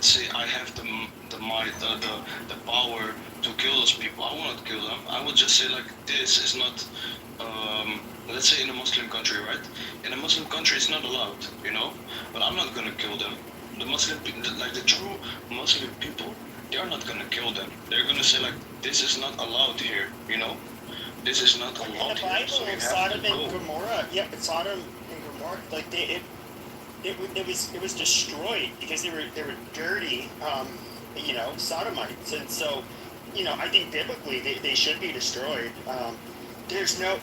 let's say I have the might, the power to kill those people, I will not kill them. I would just say like this is not. Let's say in a Muslim country, right? In a Muslim country, it's not allowed, you know. But I'm not gonna kill them. The like the true Muslim people, they're not gonna kill them. They're gonna say like, this is not allowed here, you know. This is not allowed in the Bible, here. So Sodom and Gomorrah, but Sodom and Gomorrah, like it was destroyed because they were dirty, sodomites, and so, I think biblically they should be destroyed.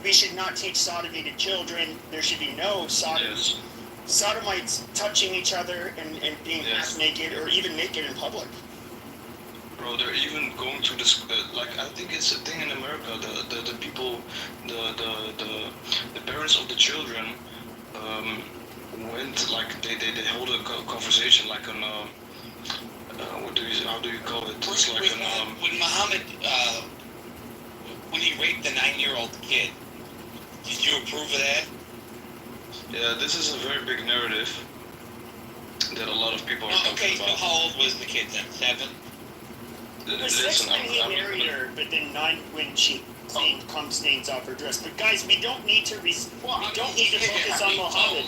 We should not teach sodomy to children. There should be no sodomites touching each other and being half naked or even naked in public. Bro, they're even going to this, I think it's a thing in America, the people, the parents of the children, went, like, they hold a conversation, like on, how do you call it? It's like when Muhammad, when he raped the 9-year-old kid, did you approve of that? Yeah, this is a very big narrative that a lot of people are talking about. Okay, so how old was the kid then? 7? It was 6 when he married her, but then 9 when she cum stains off her dress. But guys, we don't need to focus on Muhammad.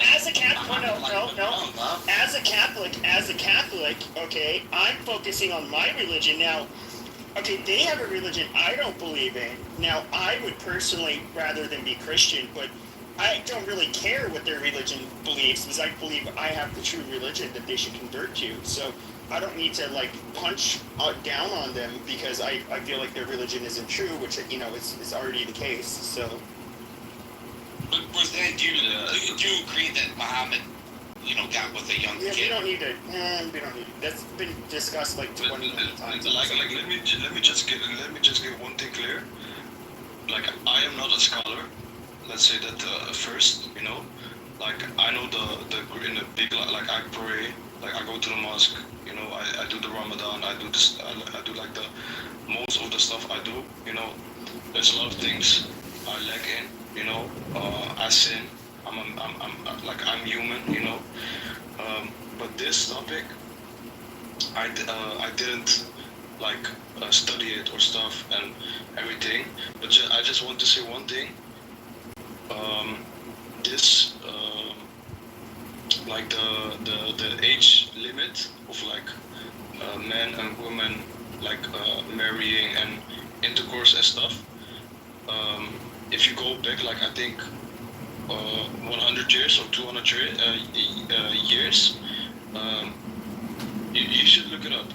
As a Catholic, okay, I'm focusing on my religion now. Okay, they have a religion I don't believe in. Now, I would personally rather than be Christian, but I don't really care what their religion believes because I believe I have the true religion that they should convert to. So I don't need to punch down on them because I feel like their religion isn't true, which is already the case. So. But Roseanne, do you agree that Muhammad, got with a young kid? We don't need to. That's been discussed 20 million times. Let me just get one thing clear. I am not a scholar. Let's say that first, I know the in the big, I pray, I go to the mosque, I do the Ramadan, I do this, I do the most of the stuff I do, there's a lot of things I lack in, I sin, I'm human, but this topic, I didn't study it or stuff and everything, but I just want to say one thing. This the age limit of men and women marrying and intercourse and stuff. If you go back I think 100 years or 200 years, you should look it up.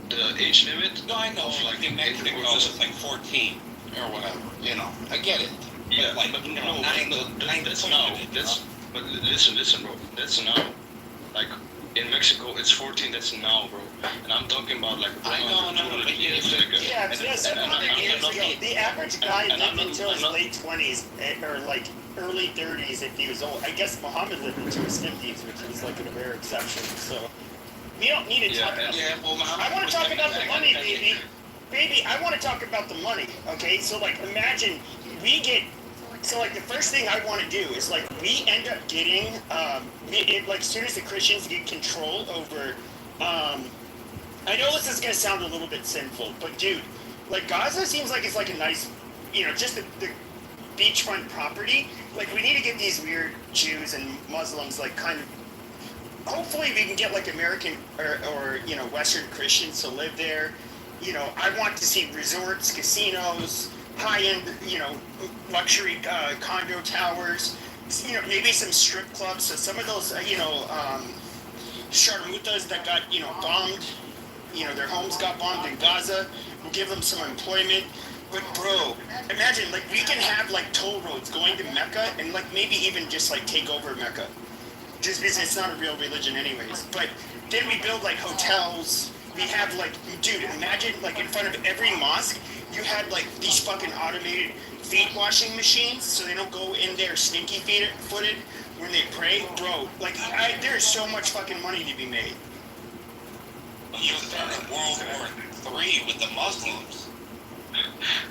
The age limit. No, I know. Of in Mexico, it was 14 or whatever. I get it. Yeah, but that's now. But listen, bro. That's now. In Mexico, it's 14. That's now, bro. And I'm talking about 100, 200 years ago. Yeah, 700 years ago. The average guy lived until his late 20s or early 30s if he was old. I guess Muhammad lived into his 50s, which is a rare exception. So we don't need to talk about. I want to talk about the money, baby. Baby, I want to talk about the money. Okay, so imagine we get. So the first thing I want to do is we end up getting as soon as the Christians get control over I know this is gonna sound a little bit sinful, but dude, Gaza seems like it's a nice just the beachfront property. We need to get these weird Jews and Muslims kind of hopefully we can get American or Western Christians to live there. I want to see resorts, casinos, high-end, luxury condo towers, maybe some strip clubs. So some of those, sharmutas that got, bombed, their homes got bombed in Gaza, we'll give them some employment. But bro, imagine, we can have, toll roads going to Mecca and, maybe even just, take over Mecca. Just because it's not a real religion anyways. But then we build, hotels. We have, dude, imagine, in front of every mosque, you had these fucking automated feet washing machines so they don't go in there stinky footed when they pray. Bro, there's so much fucking money to be made. You started World War III with the Muslims.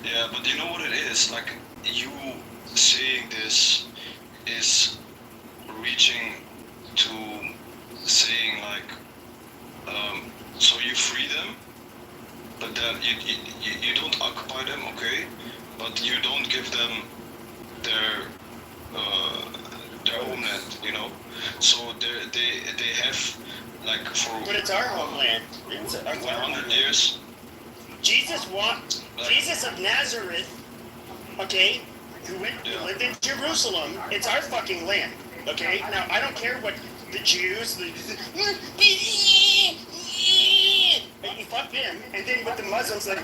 Yeah, but you know what it is? You saying this is reaching to saying So you free them, but then you don't occupy them, okay? But you don't give them their homeland, you know. So they have like for But it's our homeland. It's our 100 homeland. years. Jesus walked. Jesus of Nazareth, okay, who lived in Jerusalem. It's our fucking land, okay. Now I don't care what the Jews, you fuck them, and then with the Muslims, like,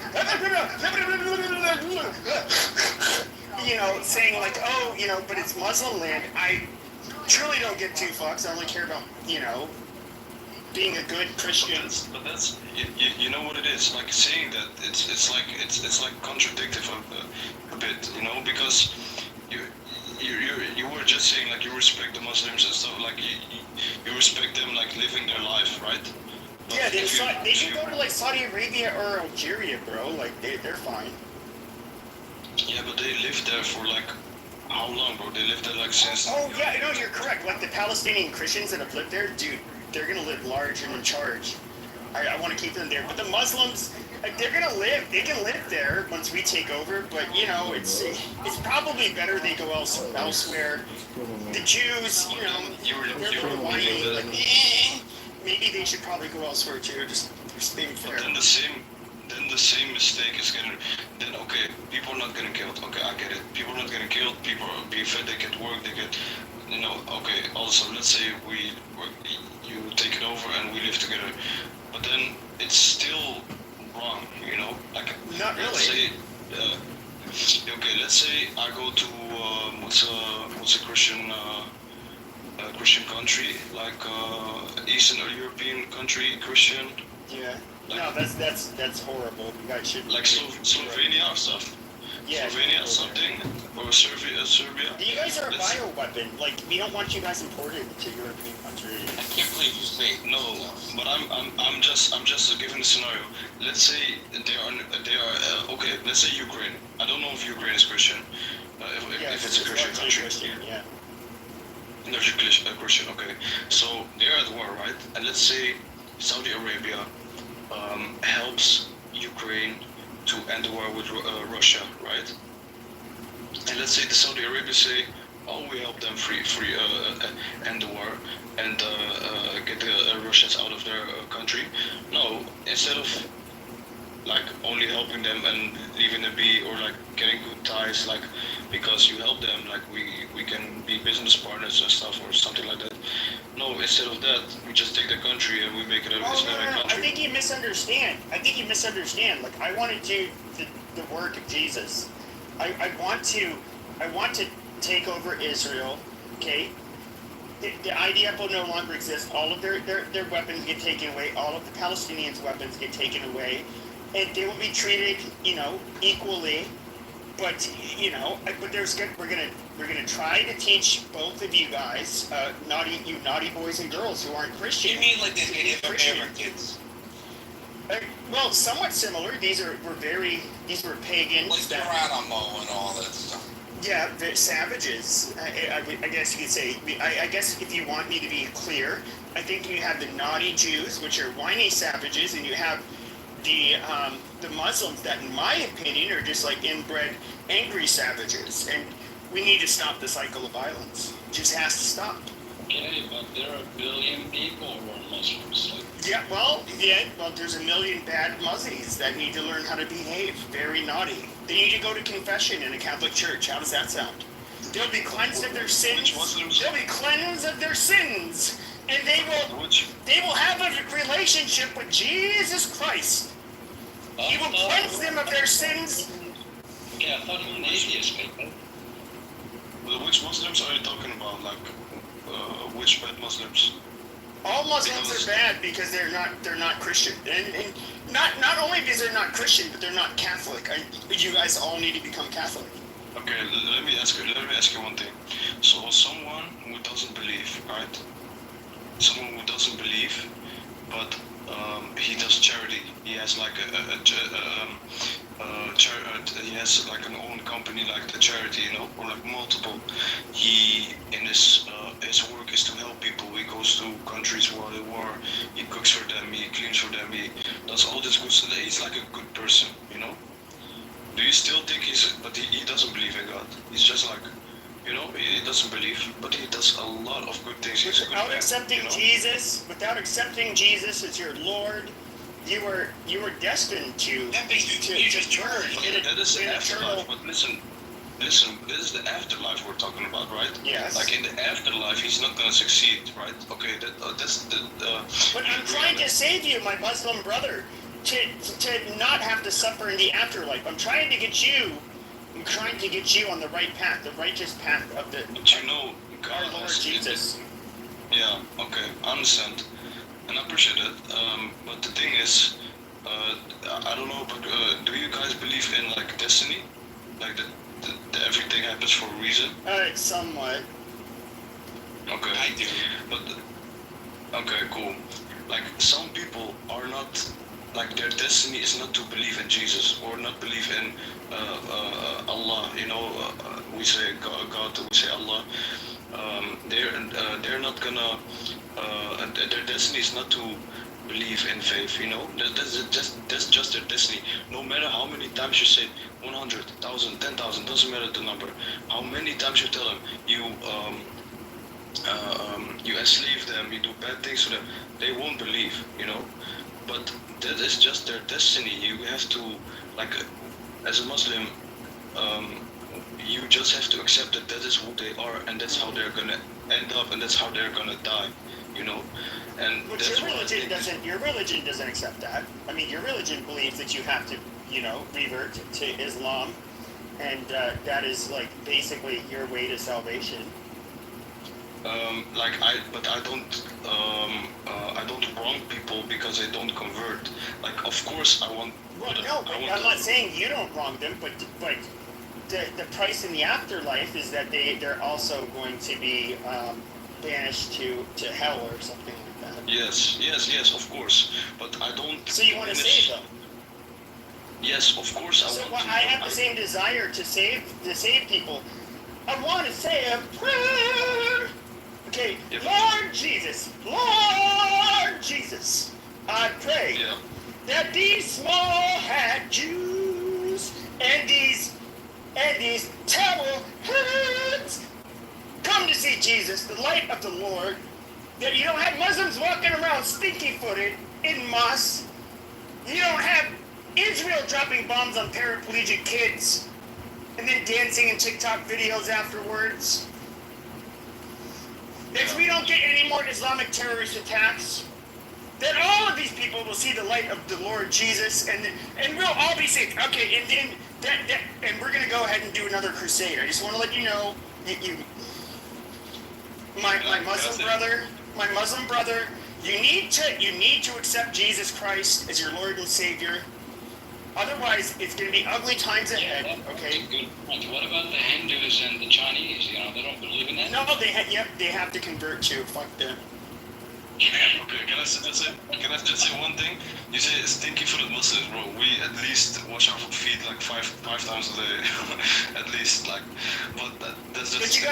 you know, saying like, oh, you know, but it's Muslim land. I truly don't give two fucks. I only care about, you know, being a good Christian. But that's you know what it is, like saying that it's like contradictive a bit, you know, because you were just saying like you respect the Muslims and stuff, like you respect them like living their life, right? But Yeah, they if can go to like Saudi Arabia or Algeria, bro. Like they're fine. Yeah, but they lived there for like how long, bro? They lived there like since. Oh yeah, no, you're correct. Like the Palestinian Christians that have lived there, dude, they're gonna live large and in charge. I want to keep them there. But the Muslims, like, they're gonna live. They can live there once we take over. But you know, it's probably better they go elsewhere. The Jews, you know, they're from whiny. Like, maybe they should probably go elsewhere too. Just being fair. But then the same mistake is gonna. Then okay, people are not getting killed. Okay, I get it. People are not getting killed. People are being fed. They get work. They get. You know. Okay. Also, let's say you take it over and we live together. But then it's still wrong, you know. Like Not really. Let's say, okay, let's say I go to what's a Christian Christian country, like Eastern European country, Christian. Yeah. Like, No, that's horrible. You guys should. like Slovenia or stuff. Yeah. Slovenia, something, or Serbia. You guys are a Let's- bioweapon. Like, we don't want you guys imported to European countries. I can't believe you say No, but I'm just giving a scenario. Let's say they are okay. Let's say Ukraine. I don't know if Ukraine is Christian. If it's a Christian largely country. Christian, yeah. There's a Christian. Okay, so they're at war, right? And let's say Saudi Arabia helps Ukraine to end the war with Russia, right? And let's say the Saudi Arabia say, oh, we help them end the war and get the Russians out of their country. No, instead of like only helping them and leaving them be, or like getting good ties, like because you help them, like we can be business partners and stuff or something like that. No, instead of that, we just take the country and we make it an Islamic I country. think you misunderstand. Like, I want to do the work of Jesus. I want to take over Israel. Okay. The IDF will no longer exist. All of their weapons get taken away. All of the Palestinians' weapons get taken away, and they will be treated, you know, equally. But you know, we're gonna try to teach both of you guys, naughty boys and girls who aren't Christian. You mean like the to be Native Christian. Americans? Well, somewhat similar. These were pagans. Like Geronimo and all that stuff. Yeah, they're savages. I guess you could say. I guess if you want me to be clear, I think you have the naughty Jews, which are whiny savages, and you have the Muslims that, in my opinion, are just like inbred, angry savages. And we need to stop the cycle of violence. It just has to stop. Okay, but there are a billion people who are Muslims. Like, Well, there's a million bad Muzzies that need to learn how to behave. Very naughty. They need to go to confession in a Catholic church. How does that sound? They'll be cleansed of their sins. Which Muslims? They'll be cleansed of their sins, and they will have a relationship with Jesus Christ. He will cleanse them of their sins. okay, I thought you were an atheist, people. Well, which Muslims are you talking about? Like, which bad Muslims? All Muslims are bad because they're not Christian, and not only because they're not Christian, but they're not Catholic. You guys all need to become Catholic. Okay, let me ask you one thing. So someone who doesn't believe, right? Someone who doesn't believe, but he does charity. He has like he has like an own company, like the charity, you know, or like multiple. He in his work is to help people. He goes to countries where they war. He cooks for them. He cleans for them. He does all this good stuff. He's like a good person, you know. Do you still think but he doesn't believe in God? He's just like, you know, he doesn't believe, but he does a lot of good things. He's a good Without man, accepting you know? Jesus as your Lord, you were destined to That makes you just turn church. That is the in afterlife. But listen, this is the afterlife we're talking about, right? Yes. Like in the afterlife, he's not gonna succeed, right? Okay, that's the. But I'm trying to save you, my Muslim brother, to not have to suffer in the afterlife. I'm trying to get you on the right path, the righteous path of the But you know, God our Lord has- Jesus. Yeah. Okay, I understand, and I appreciate it. But the thing is, I don't know, but do you guys believe in like destiny, like that everything happens for a reason? Somewhat. Okay. I do. But okay, cool. Like some people are not, like their destiny is not to believe in Jesus or not believe in Allah. You know, we say God, we say Allah. They're not gonna. Their destiny is not to believe in faith. You know, that's just their destiny. No matter how many times you say 100, 1,000, 10,000, doesn't matter the number. How many times you tell them you enslave them, you do bad things to them, they won't believe, you know. But that is just their destiny. You have to, like, as a Muslim, you just have to accept that that is who they are, and that's how they're gonna end up, and that's how they're gonna die, you know. And But that's your what I religion think. doesn't. Your religion doesn't accept that. I mean, your religion believes that you have to, revert to Islam, and that is like basically your way to salvation. I don't wrong people because they don't convert. Like, of course, I want. Well, but no, I but want I'm to- not saying you don't wrong them, but the price in the afterlife is that they're also going to be banished to hell or something like that. Yes, of course. But I don't. So you want to diminish- save them. Yes, of course I So want what, to. I have the same desire to save people. I want to say a prayer. Okay, Yeah. Lord Jesus, I pray Yeah. that these small hat Jews and these towel heads come to see Jesus, the light of the Lord. That you don't have Muslims walking around stinky-footed in mosques. You don't have Israel dropping bombs on paraplegic kids and then dancing in TikTok videos afterwards. If we don't get any more Islamic terrorist attacks, then all of these people will see the light of the Lord Jesus, and we'll all be saved. Okay, and then and we're gonna go ahead and do another crusade. I just want to let you know, my Muslim brother, you need to accept Jesus Christ as your Lord and Savior. Otherwise, it's going to be ugly times ahead. That's Okay. a good point. What about the Hindus and the Chinese? You know, they don't believe in that. No, they have to convert to. Fuck them. Okay, can I just say one thing? You say stinky footed Muslims, bro. We at least wash our feet like five times a day, at least. Like, but that's just. But you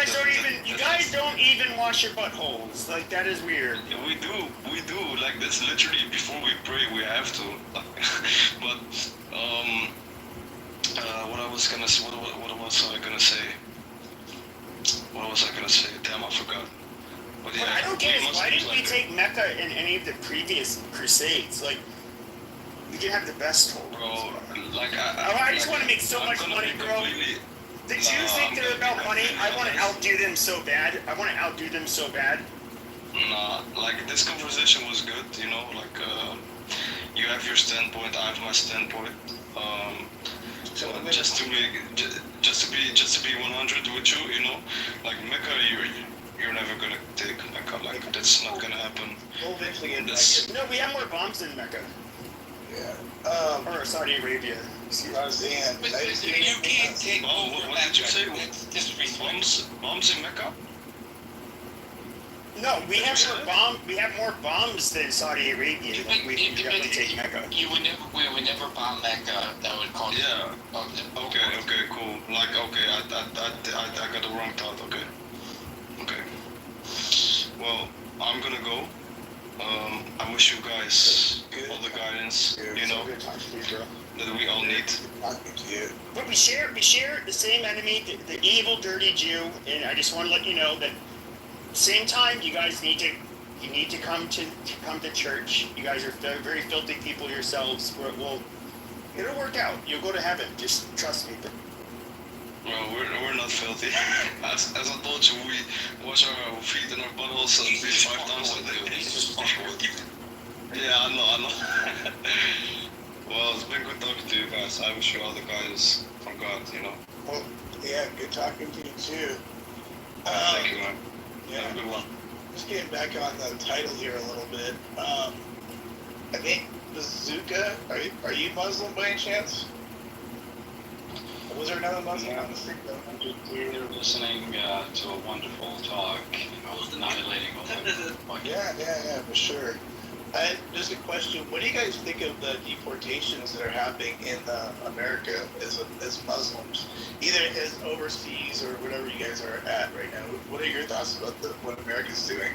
guys don't even wash your buttholes. Like, that is weird. Yeah, we do. Like, that's literally before we pray, we have to. But what I was gonna say? What was I gonna say? What was I gonna say? Damn, I forgot. But yeah, What I don't get is, why didn't we like, take Mecca in any of the previous crusades? Like, we could have the best holes. bro? Like I just want to make so I'm much gonna money, be bro. completely- The Jews think they're about money. I want to outdo them so bad. Nah, like this conversation was good, you know, like you have your standpoint, I have my standpoint. So just to be 100 with you, you know, like Mecca, you're never gonna take Mecca, like that's not gonna happen. We'll eventually get This- No, we have more bombs than Mecca. Yeah. Or Saudi Arabia. I was saying, But you can't take Oh, over what did you Mecca. say? That's disrespectful. Bombs in Mecca? No, we have more bombs than Saudi Arabia. Like we can definitely take Mecca. We would never bomb Mecca. That would cause. Yeah. Okay, cool. Like, okay, I got the wrong thought. Okay. Well, I'm gonna go. I wish you guys all the guidance, you know, that we all need. But we share the same enemy, the evil, dirty Jew, and I just want to let you know that. Same time, you guys need to come to church. You guys are very filthy people yourselves. It'll work out. You'll go to heaven. Just trust me. Well, we're not filthy. As I told you, we wash our feet and our buttholes at least 5 times a day. Yeah, I know. Well, it's been good talking to you guys. I wish you all the guidance from God, you know. Well, yeah, good talking to you too. Thank you, man. Yeah, Have a good one. just getting back on the title here a little bit. I think Bazooka, are you Muslim by any chance? Or was there another Muslim on the street though? I'm just here listening to a wonderful talk, annihilating all that. Yeah, for sure. Just a question. What do you guys think of the deportations that are happening in America as Muslims, either as overseas or whatever you guys are at right now? What are your thoughts about what America's doing?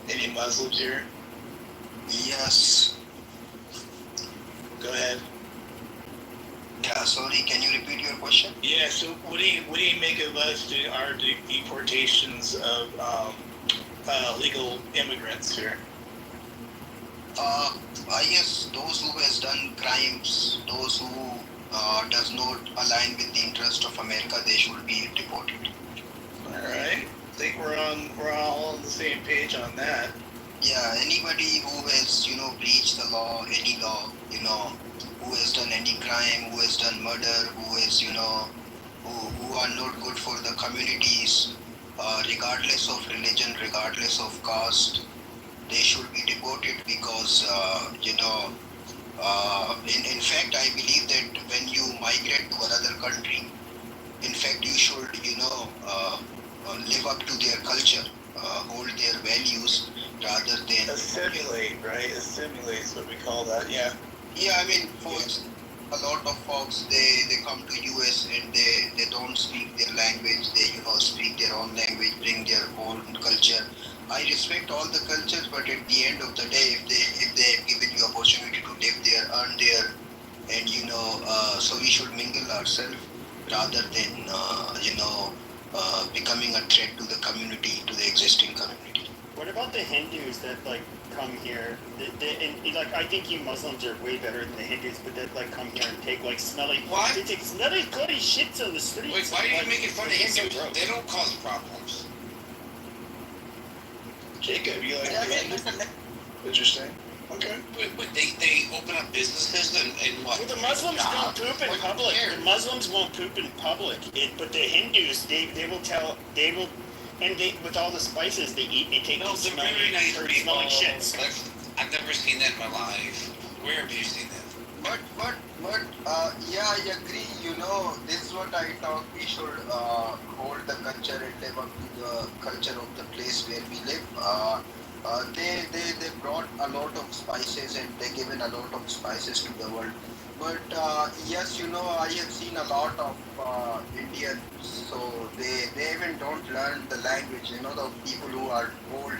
Any Muslims here? Yes. Go ahead. Yeah, sorry, can you repeat your question? Yeah. So what do you make of us doing our deportations of legal immigrants here? I guess those who has done crimes, those who does not align with the interest of America, they should be deported. All right. I think we're all on the same page on that. Yeah, anybody who has, breached the law, any law, who has done any crime, who has done murder, who has, who are not good for the communities, regardless of religion, regardless of caste, they should be deported because, in fact, I believe that when you migrate to another country, in fact, you should, live up to their culture, hold their values rather than... Assimilate, right? Assimilate is what we call that, yeah. Yeah, I mean, folks, a lot of folks, they come to US and they don't speak their language, they, speak their own language, bring their own culture. I respect all the cultures, but at the end of the day, if they have given you opportunity to live there, earn there, and so we should mingle ourselves rather than becoming a threat to the community, to the existing community. What about the Hindus that come here? I think you Muslims are way better than the Hindus, but that come here and take smelly. What? They take smelly, bloody shits on the streets. Wait, why are you making fun of Hindus? gross. They don't cause problems. Jacob, you like interesting? Okay. But they open up businesses and what? Well, the Muslims don't poop in public. The Muslims won't poop in public. But the Hindus, they will, and with all the spices they eat, they take these they're very nice people. smelling shits. I've never seen that in my life. Where have you seen that? But yeah, I agree, this is what I thought, we should hold the culture and live up to the culture of the place where we live. They brought a lot of spices and they given a lot of spices to the world. But yes, I have seen a lot of Indians, so they even don't learn the language, the people who are old,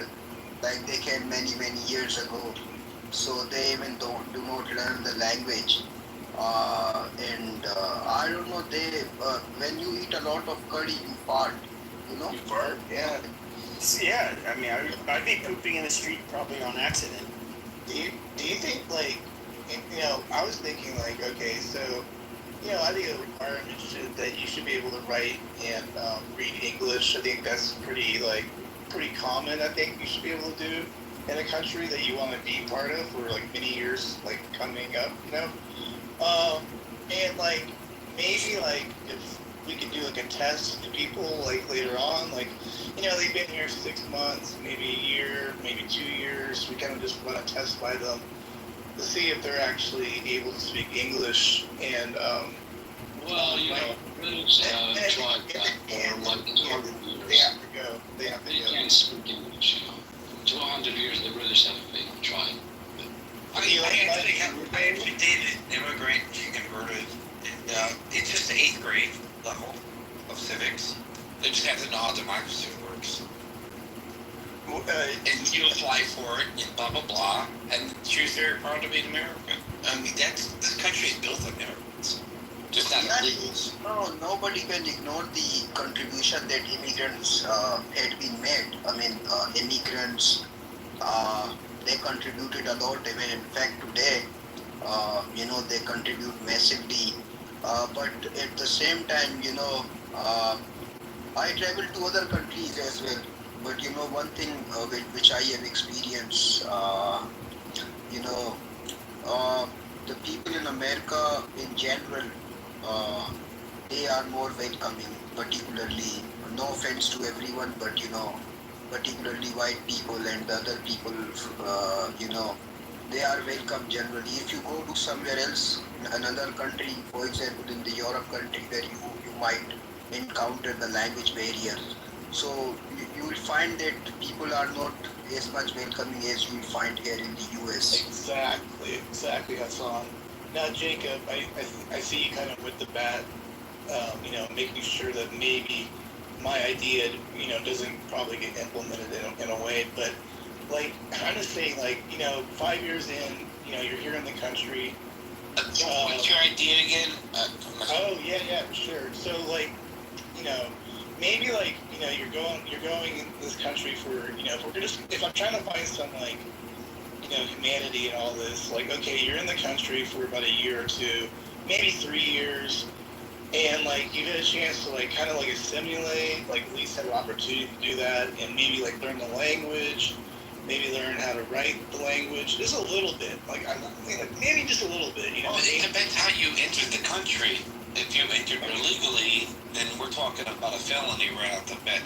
like they came many years ago. So they even do not learn the language. I don't know, when you eat a lot of curry, you fart, You fart? Yeah. Yeah, I mean, I'd be pooping in the street probably on accident. Do you think I was thinking okay, so I think a requirement that you should be able to write and read English. I think that's pretty common. I think you should be able to do in a country that you want to be part of for many years coming up, and maybe if we could do a test to people later on, they've been here 6 months, maybe a year, maybe 2 years. We kind of just want to test by them to see if they're actually able to speak English and Well, British tried that for 200 years. they have to go. They have to They go. can't speak English, 200 years the British have tried. I actually dated an immigrant. She converted, and it's just the 8th grade level of civics. They just have to know how democracy works. And you apply for it, and blah blah blah, and she's very proud to be an American. I mean, this country is built on immigrants, just not illegals. No, nobody can ignore the contribution that immigrants had been made. I mean, immigrants, they contributed a lot. I mean, in fact, today, they contribute massively. But at the same time, I travel to other countries as well. But one thing which I have experienced, the people in America in general, they are more welcoming, particularly, no offense to everyone, but particularly white people and the other people, they are welcome generally. If you go to somewhere else, another country, for example, in the Europe country, where you might encounter the language barrier, so you will find that people are not as much welcoming as you will find here in the US. Exactly, Hassan. Now, Jacob, I see you kind of with the bat, making sure that maybe my idea, doesn't probably get implemented in a way, but like kind of saying 5 years in, you're here in the country. What's your idea again? Oh yeah, sure. So maybe you're going in this country for if I'm trying to find some humanity and all this, okay, you're in the country for about a year or two, maybe 3 years, and you get a chance to kind of assimilate, at least have an opportunity to do that, and maybe learn the language, maybe learn how to write the language, just a little bit, maybe just a little bit, Well, it depends how you entered the country. If you entered illegally, then we're talking about a felony right off the bat.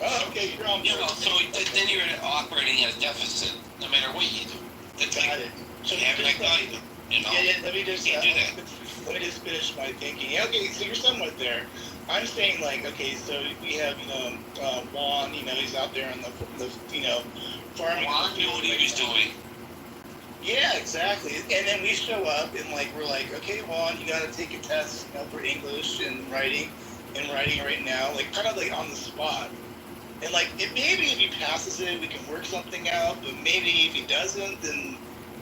Oh, okay, you're on board. So then you're operating at a deficit, no matter what you do. That's Got it. So you have just McDonald's, Yeah, let me just you can't do that. let me just finish my thinking. Yeah, okay, so you're somewhat there. I'm saying okay, so we have Juan. He's out there in the farming. Juan knew what he was doing. Yeah, exactly. And then we show up and we're okay, Juan, you got to take a test, for English and writing right now, kind of on the spot. And maybe if he passes it, we can work something out. But maybe if he doesn't, then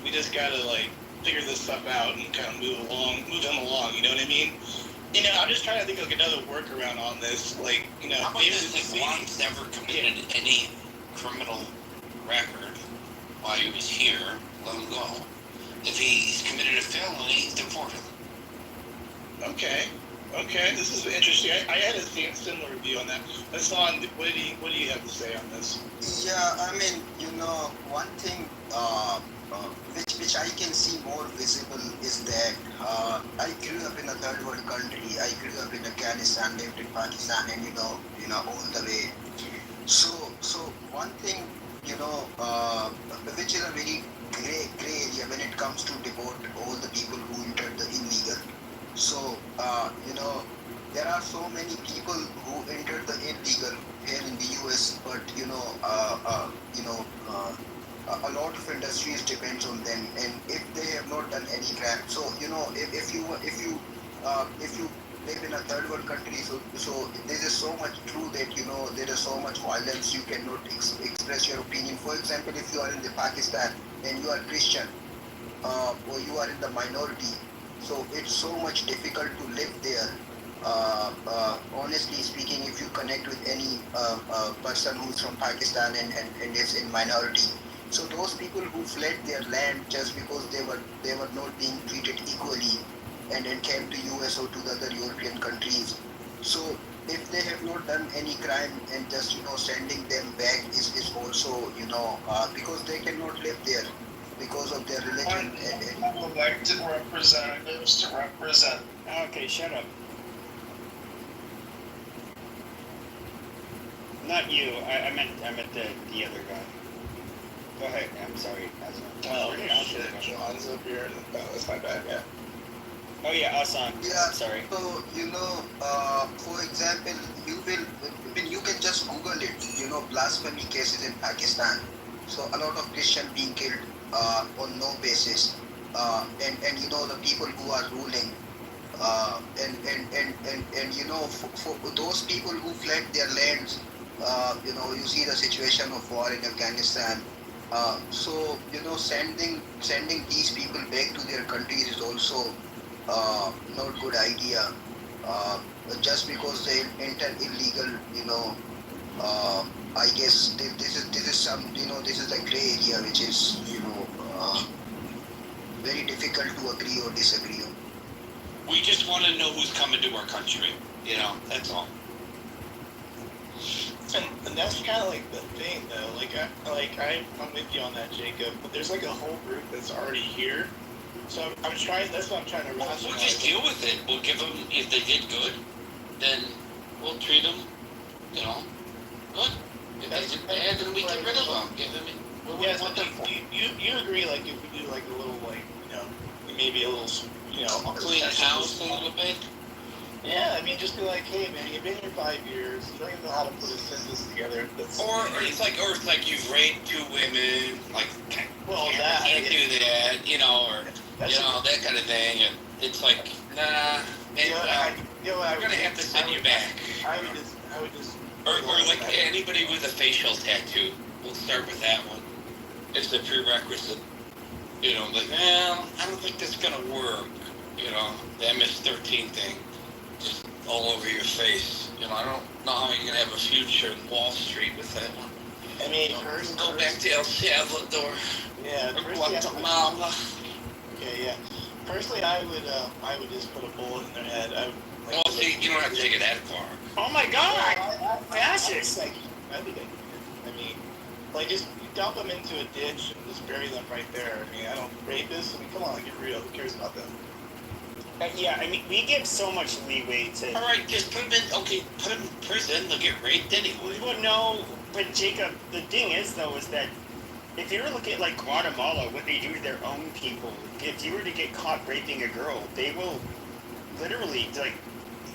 we just gotta figure this stuff out and kind of move him along. You know what I mean? I'm just trying to think of another workaround on this. How about maybe this? If Juan's never committed any criminal record while he was here, let him go. If he's committed a felony, deport him. Okay, this is interesting. I had a similar view on that. Hassan, what do you have to say on this? Yeah, I mean, one thing which I can see more visible is that I grew up in a third world country. I grew up in Afghanistan, lived in Pakistan, and all the way. So one thing, which is a very gray area when it comes to deport all the people who entered the illegal. So, there are so many people who entered the illegal here in the US, but a lot of industries depends on them, and if they have not done any crime, so if you live in a third world country, so there is so much true that there is so much violence, you cannot express your opinion. For example, if you are in the Pakistan and you are Christian, or you are in the minority, so it's so much difficult to live there. Honestly speaking, if you connect with any person who's from Pakistan and is in minority, so those people who fled their land just because they were not being treated equally and came to US or to the other European countries. So if they have not done any crime, and just sending them back is also because they cannot live there because of their religion and elected representatives to represent. Okay, shut up. Not you. I meant the other guy. Go ahead. I'm sorry. Oh shit, John's up here. That's my bad. Yeah. Oh yeah, Hassan. yeah. Sorry. So for example, you can can just Google it, blasphemy cases in Pakistan. So a lot of Christian being killed on no basis. And the people who are ruling, for those people who fled their lands, you see the situation of war in Afghanistan. So sending these people back to their countries is also not good idea. Just because they enter illegal, I guess this is some, this is the gray area which is, very difficult to agree or disagree on. We just want to know who's coming to our country. That's all. And that's kind of like the thing, though. I'm with you on that, Jacob. But there's like a whole group that's already here. So I'm trying. That's what I'm trying to rationalize. We'll just deal with it. We'll give them, if they did good, then we'll treat them, good. If they did bad, then we get rid of them. Give them. Yes, but you agree? Like if we do like a little maybe a little clean house a little bit. Yeah, I mean, just be like, hey man, you've been here 5 years, you don't even know how to put a sentence together. Or it's like you've raped 2 women, can't do that, or that kind of thing. And it's like, nah, we're gonna have to send you back. I would just. Or like anybody with a facial tattoo. We'll start with that one. It's the prerequisite. I don't think that's gonna work. The MS-13 thing. Just all over your face. I don't know how you're gonna have a future in Wall Street with that one. I mean, go back to El Salvador. Yeah, Guatemala. Okay, yeah. Personally, I would just put a bullet in their head. You don't have to take it that far. Oh my God! Fascist! I mean, just dump them into a ditch and just bury them right there. I mean, I don't rapists. I mean, come on, get real. Who cares about them? Yeah, I mean, we give so much leeway to... All right, just put them in prison, they'll get raped anyway. Well, no, but Jacob, the thing is, though, is that if you were looking at, Guatemala, what they do to their own people, if you were to get caught raping a girl, they will literally,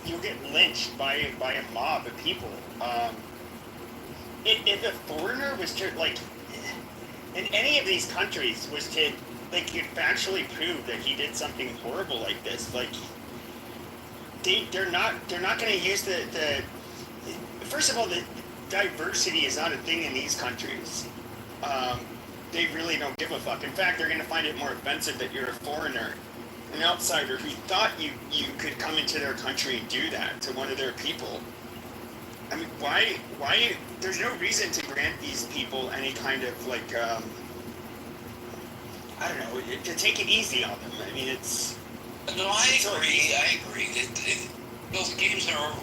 you'll get lynched by a mob of people. If a foreigner was to, in any of these countries, was to... you factually prove that he did something horrible like this. They're not going to use the. First of all, the diversity is not a thing in these countries. They really don't give a fuck. In fact, they're going to find it more offensive that you're a foreigner, an outsider who thought you could come into their country and do that to one of their people. I mean, why? There's no reason to grant these people any kind of I don't know, to take it easy on them. I mean, it's... No, I agree. Those games are,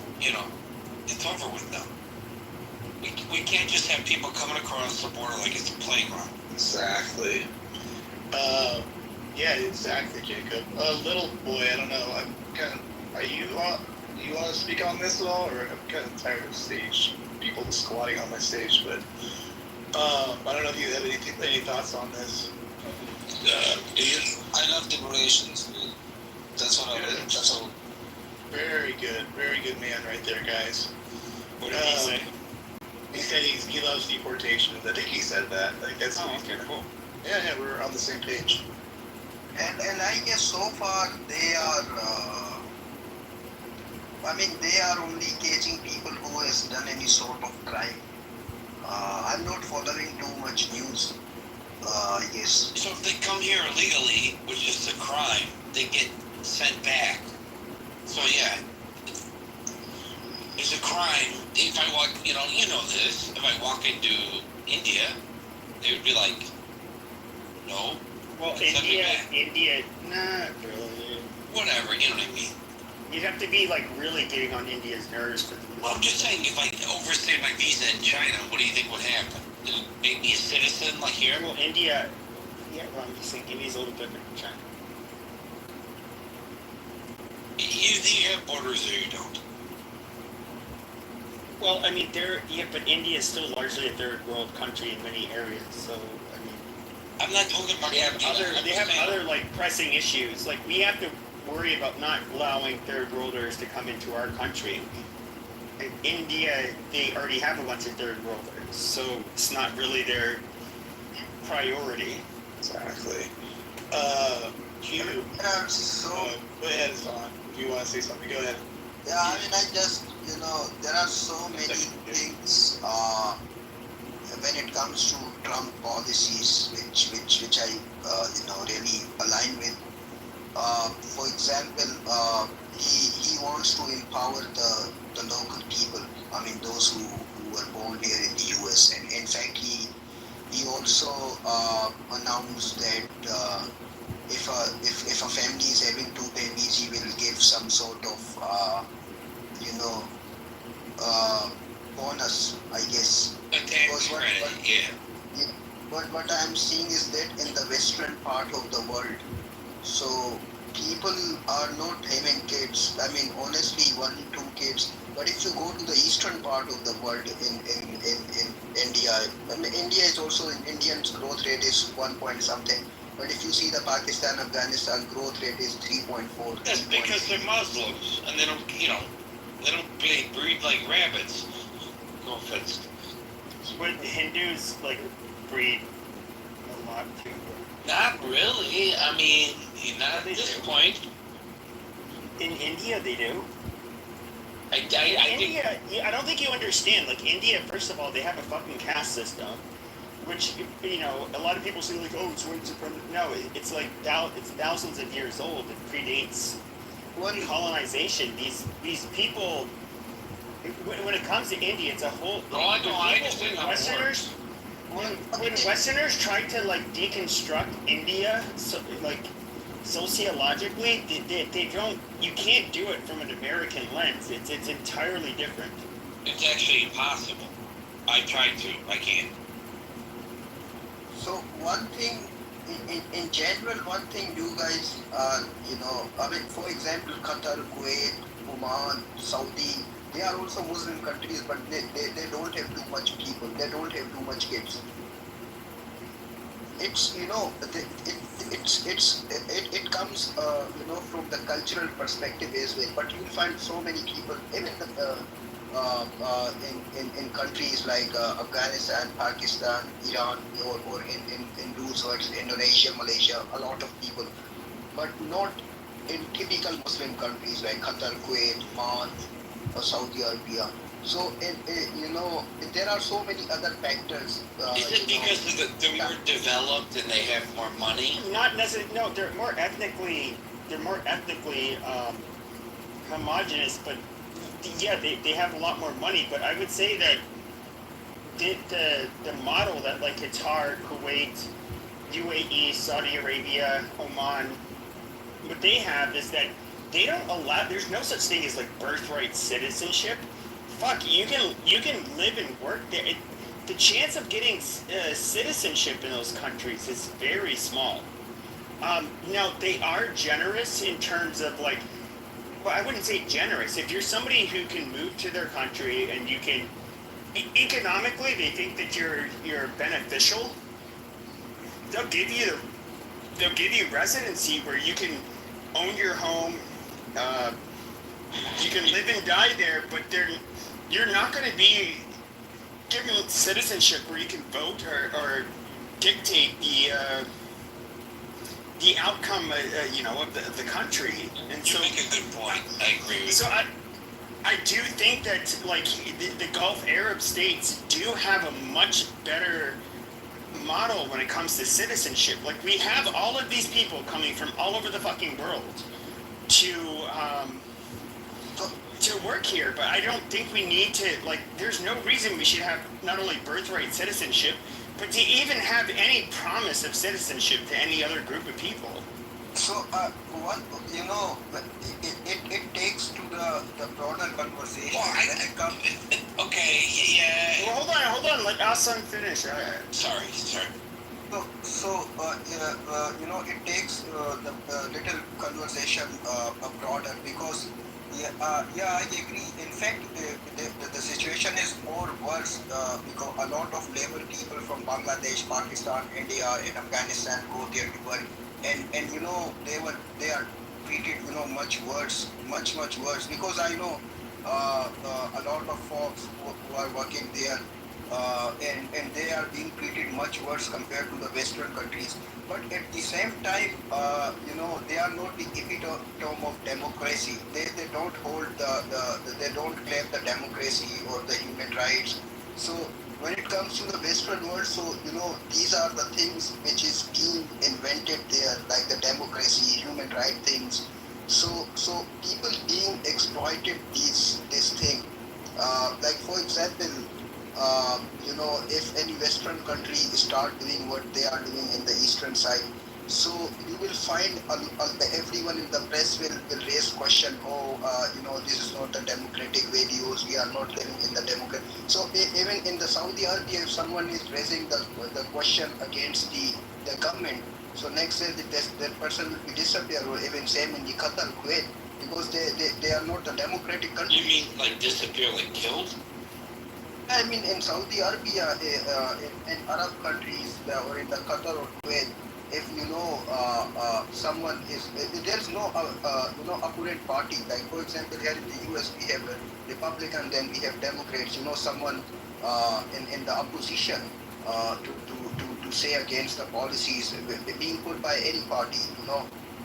it's over with them. We can't just have people coming across the border like it's a playground. Exactly. Yeah, exactly, Jacob. Little boy, I don't know. I'm kind of... you want to speak on this at all? Or I'm kind of tired of people squatting on my stage, but... I don't know if you have any thoughts on this. I love decorations. That's what I did. That's all. Very good man right there, guys. What did he say? He said he loves deportations. I think he said that. I think that's okay, cool. Yeah, we're on the same page. And I guess so far they are, they are only catching people who has done any sort of crime. I'm not following too much news. Yes. So if they come here illegally, which is a crime, they get sent back. So yeah, it's a crime. If I walk, you know this, if I walk into India, they would be like, no. Well, India, not really. Whatever, you know what I mean. You'd have to be really getting on India's nerves. Well, I'm just saying, if I overstay my visa in China, what do you think would happen? Make me a citizen like here? Well, India, I'm just saying India's a little different from China. You have borders or you don't? Well, I mean, but India is still largely a third world country in many areas, so, I mean... I'm not talking about... They have other pressing issues. We have to worry about not allowing third worlders to come into our country. India, they already have a bunch of third worlders, so it's not really their priority. Exactly. Q. So Go ahead, Hassan. If you want to say something, go ahead. yeah, I mean, I just there are so many things when it comes to Trump policies which I really align with. For example, he wants to empower the local people. I mean, those who were born here in the U.S. And in fact, he also announced that if a family is having two babies, he will give some sort of bonus, I guess. A tax credit, yeah. But what I'm seeing is that in the western part of the world, so people are not having kids. I mean, honestly, 1, 2 kids. But if you go to the eastern part of the world in India, I mean, India is also, in Indian's growth rate is 1 point something. But if you see the Pakistan, Afghanistan growth rate is 3.4. That's because they're Muslims and they don't, they don't breed like rabbits. No offense. Would Hindus like breed a lot too? Not really. I mean, not at this point. In India, they do. I think. I don't think you understand. Like India, first of all, they have a fucking caste system, which a lot of people say like, oh, it's white supremacy. No, it's like it's thousands of years old. It predates colonization. These people. When it comes to India, it's a whole. I understand. Westerners. When Westerners try to like deconstruct India, so like sociologically, they don't. You can't do it from an American lens. It's entirely different. It's actually impossible. I tried to. I can't. So one thing, in general, one thing you guys, I mean, for example, Qatar, Kuwait, Oman, Saudi, they are also Muslim countries, but they don't have too much people. They don't have too much kids. It's it comes from the cultural perspective as well. But you'll find so many people even in countries like Afghanistan, Pakistan, Iran, or in those words, Indonesia, Malaysia, a lot of people, but not in typical Muslim countries like Qatar, Kuwait, Oman, or Saudi Arabia. So, there are so many other factors. Is it because they're more developed and they have more money? Not necessarily. No, they're more ethnically homogenous. But yeah, they have a lot more money. But I would say that the model that like Qatar, Kuwait, UAE, Saudi Arabia, Oman, what they have is that they don't allow. There's no such thing as like birthright citizenship. Fuck, you can live and work there. The chance of getting citizenship in those countries is very small. Now they are generous in terms of like, well, I wouldn't say generous. If you're somebody who can move to their country and you can, economically, they think that you're beneficial. They'll give you residency where you can own your home. You can live and die there, but you're not going to be given citizenship where you can vote or dictate the outcome, of the country. And You make a good point. I agree with so you. I do think that like the Gulf Arab states do have a much better model when it comes to citizenship. Like we have all of these people coming from all over the fucking world to work here, but I don't think we need to, like, there's no reason we should have not only birthright citizenship, but to even have any promise of citizenship to any other group of people. So, it takes to the broader conversation. Okay, yeah. Well, hold on, let Asan finish. Sorry. So it takes the little conversation broader because I agree. In fact, the situation is more worse because a lot of labor people from Bangladesh, Pakistan, India, and Afghanistan go there to work, and they are treated much worse because I know a lot of folks who are working there, and they are being treated much worse compared to the Western countries. But at the same time, they are not the epitome of democracy. They don't hold they don't claim the democracy or the human rights. So when it comes to the Western world, so these are the things which is being invented there, like the democracy, human right things. So people being exploited this thing. Like for example, if any Western country start doing what they are doing in the eastern side, so you will find everyone in the press will raise question. Oh, this is not the democratic values. We are not living in the democracy. So even in the Saudi Arabia, if someone is raising the question against the government, so next day that person will be disappear, or even same in the Qatar, Kuwait, because they are not the democratic country. You mean like disappear, like killed? I mean, in Saudi Arabia, in Arab countries, or in the Qatar or Kuwait, if someone is, there's no opponent party. Like for example, here in the US we have a Republican, then we have Democrats. Someone in the opposition to say against the policies being put by any party.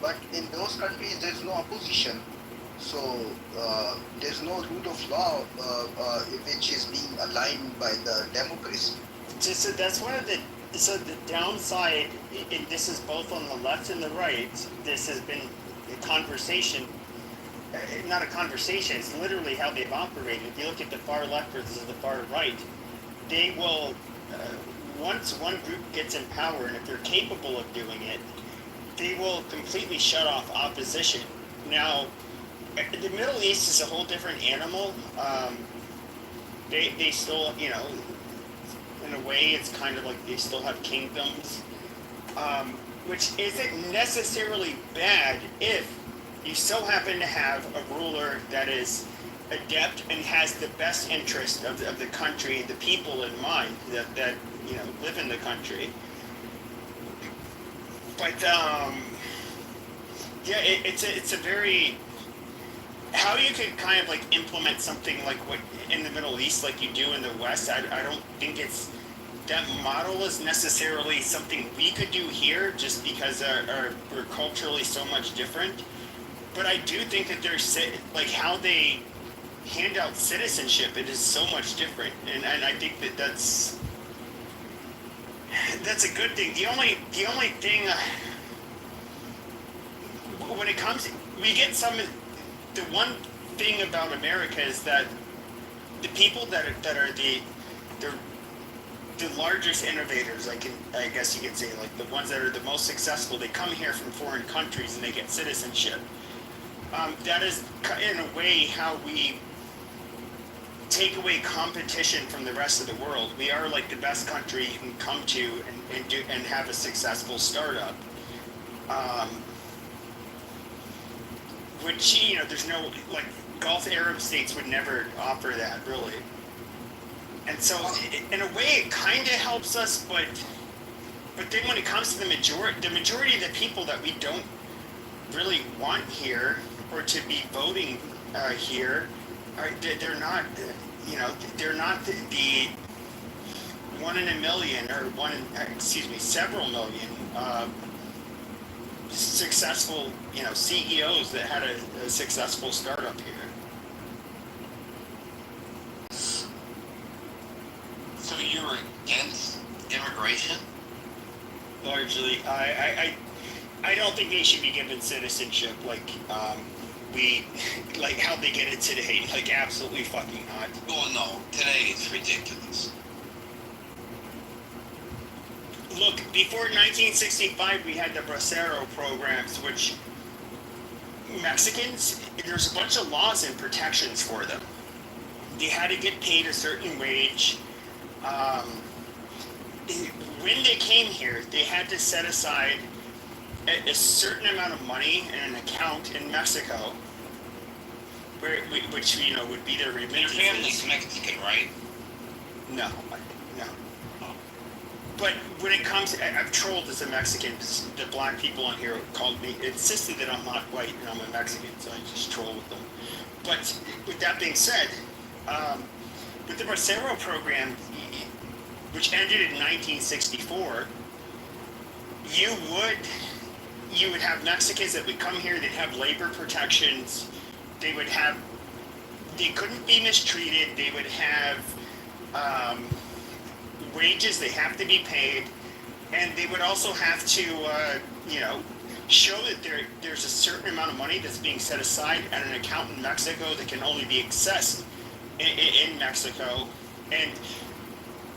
But in those countries there's no opposition. So there's no rule of law which is being aligned by the democracy. So that's one of the downside, and this is both on the left and the right. This has been a conversation, not a conversation. It's literally how they've operated. If you look at the far left versus the far right, they will once one group gets in power, and if they're capable of doing it, they will completely shut off opposition. Now, the Middle East is a whole different animal. They still, in a way, it's kind of like they still have kingdoms, which isn't necessarily bad if you still happen to have a ruler that is adept and has the best interest of the country, the people in mind that live in the country. But it's a very, how you could kind of like implement something like what in the Middle East like you do in the West. I don't think it's, that model is necessarily something we could do here just because we're culturally so much different. But I do think that there's like how they hand out citizenship, it is so much different, and I think that's a good thing. The only thing when it comes, we get the one thing about America is that the people that are the largest innovators, I guess you could say, like the ones that are the most successful, they come here from foreign countries and they get citizenship. That is in a way how we take away competition from the rest of the world. We are like the best country you can come to and have a successful startup. Which, there's no, like, Gulf Arab states would never offer that, really. And so, in a way, it kind of helps us, but then when it comes to the majority of the people that we don't really want here, or to be voting here, they're not, they're not the 1 in a million, or several million successful, CEOs that had a successful startup here. So you're against immigration? Largely, I don't think they should be given citizenship like like how they get it today. Like, absolutely fucking not. Oh no, today it's ridiculous. Look, before 1965, we had the Bracero programs, which Mexicans, there's a bunch of laws and protections for them. They had to get paid a certain wage. When they came here, they had to set aside a certain amount of money in an account in Mexico, which would be their remittances. Your family's Mexican, right? No. Oh. No. Okay. But when it comes, I've trolled as a Mexican. The black people on here called me, insisted that I'm not white and I'm a Mexican, so I just troll with them. But with that being said, with the Bracero program, which ended in 1964, you would have Mexicans that would come here. They'd have labor protections. They couldn't be mistreated. They would have wages. They have to be paid, and they would also have to, show that there's a certain amount of money that's being set aside at an account in Mexico that can only be accessed in Mexico. And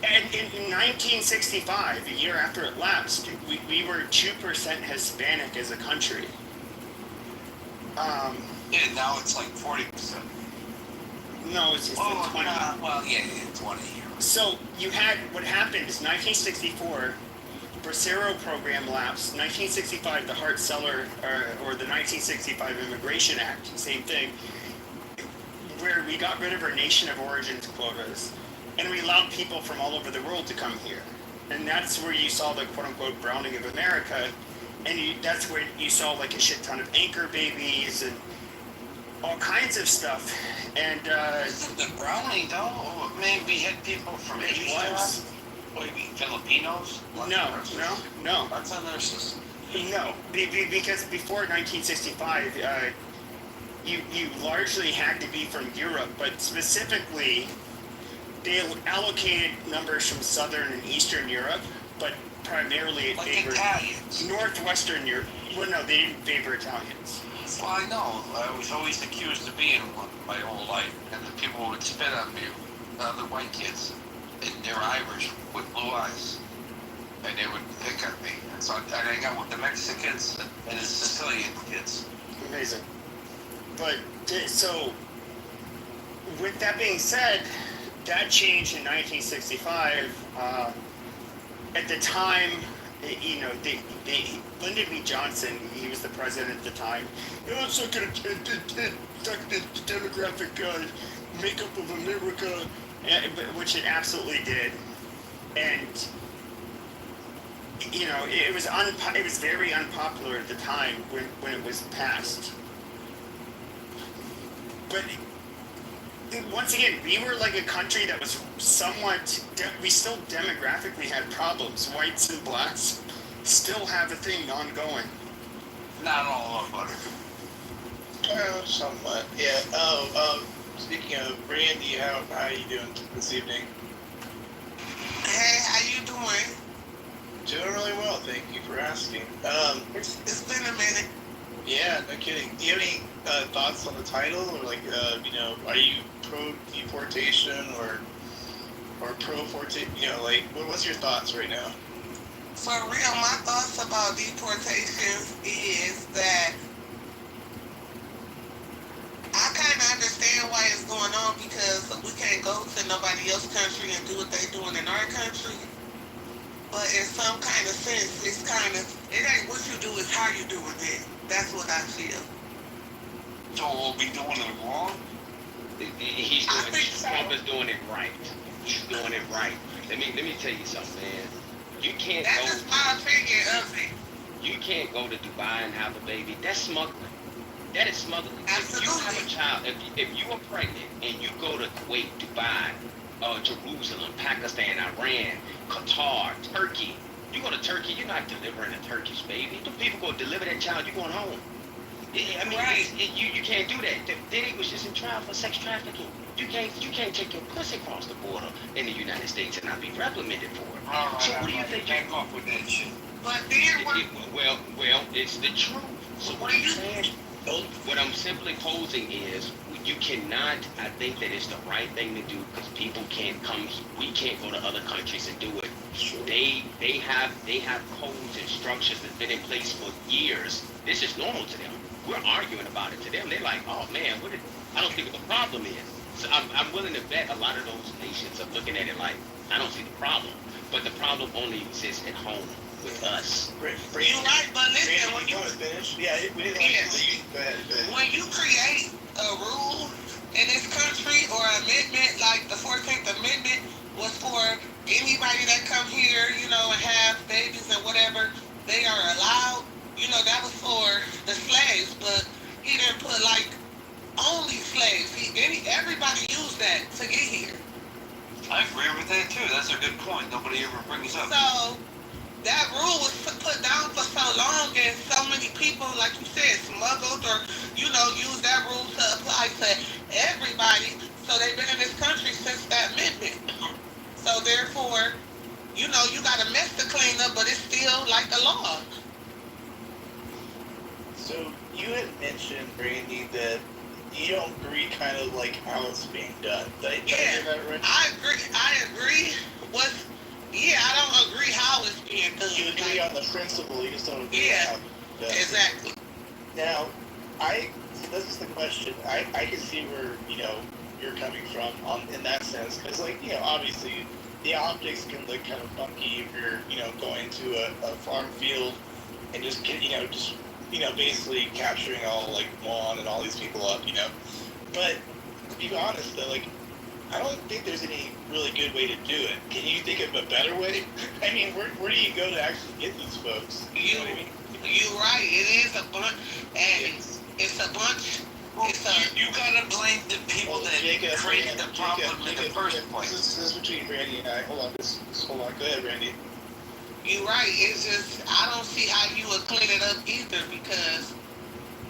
in 1965, a year after it lapsed, we were 2% Hispanic as a country. Yeah, now it's like 40%. No, it's 20. Well, yeah, 20. So you had, what happened is 1964, Bracero program lapsed. 1965, the Hart-Celler, or the 1965 Immigration Act, same thing, where we got rid of our nation of origins quotas, and we allowed people from all over the world to come here. And that's where you saw the quote-unquote browning of America, and that's where you saw like a shit ton of anchor babies and all kinds of stuff. And the browning though, maybe we had people from Asia, maybe Filipinos. No. That's a nurses. No, because before 1965, you largely had to be from Europe, but specifically, they allocated numbers from Southern and Eastern Europe, but primarily it favored Italians. Northwestern Europe. Well, no, they didn't favor Italians. Well, I know. I was always accused of being one my whole life, and the people would spit on me, the white kids, and they're Irish with blue eyes, and they would pick on me. And so I hang out with the Mexicans and the Sicilian kids. Amazing. But so, with that being said, that changed in 1965. At the time, Lyndon B. Johnson, he was the president at the time. It's not going to affect the demographic makeup of America, which it absolutely did. And it was very unpopular at the time when it was passed. But once again, we were like a country that was somewhat, we still demographically had problems. Whites and blacks still have a thing ongoing. Not all of us. Somewhat, yeah. Speaking of Brandy, how are you doing this evening? Hey, how you doing? Doing really well, thank you for asking. It's been a minute. Yeah, no kidding. Do you have any thoughts on the title, or like, are you pro deportation or pro fortation? What's your thoughts right now? For real, my thoughts about deportations is that I kind of understand why it's going on, because we can't go to nobody else's country and do what they're doing in our country. But in some kind of sense, it ain't what you do, it's how you doing it. That's what I feel. So we'll be doing it wrong? Trump is doing it right. He's doing it right. Let me tell you something, man. You can't That's go. just my opinion of it. You can't go to Dubai and have a baby. That's smuggling. That is smuggling. Absolutely. If you have a child, if you are pregnant and you go to Kuwait, Dubai, Jerusalem, Pakistan, Iran, Qatar, Turkey, you go to Turkey, you're not delivering a Turkish baby. The people go deliver that child, you're going home. I mean, Right. You can't do that. Diddy was just in trial for sex trafficking. You can't take your pussy across the border in the United States and not be reprimanded for it. All right, So what do you think? Back off with that shit. But then what? Well, it's the truth. So what I'm saying, what I'm simply posing is, you cannot. I think that it's the right thing to do, because people can't come. We can't go to other countries and do it. They have codes and structures that's been in place for years. This is normal to them. We're arguing about it to them. They're like, oh man, I don't see what the problem is. So I'm willing to bet a lot of those nations are looking at it like, I don't see the problem. But the problem only exists at home with us. You're right, but listen, when you finish? Yeah, we didn't Go ahead. when you create a rule in this country or amendment like the 14th Amendment, was for anybody that come here, you know, and have babies and whatever, they are allowed. You know, that was for the slaves, but he didn't put like only slaves. Everybody used that to get here. I agree with that too. That's a good point. Nobody ever brings up. So that rule was put down for so long, and so many people, like you said, smuggled or used that rule to apply to everybody. So they've been in this country since that amendment. So therefore, you got a mess to clean up, but it's still like a law. So you had mentioned, Brandy, that you don't agree kind of like how it's being done. Did I hear that right? I agree. I don't agree how it's being done. You agree on the principle, you just don't agree on how it's done. Exactly. Now, this is the question. I can see where, you're coming from in that sense, because, obviously, the optics can look kind of funky if you're, going to a farm field and just basically capturing all, Juan and all these people up, But, to be honest, though, I don't think there's any really good way to do it. Can you think of a better way? I mean, where do you go to actually get these folks? You know what I mean? You're right. It is a bunch, and it's a bunch. You gotta blame the people that created the problem in the first place. This is between Randy and I. Hold on, just hold on. Go ahead, Randy. You're right. It's just I don't see how you would clean it up either, because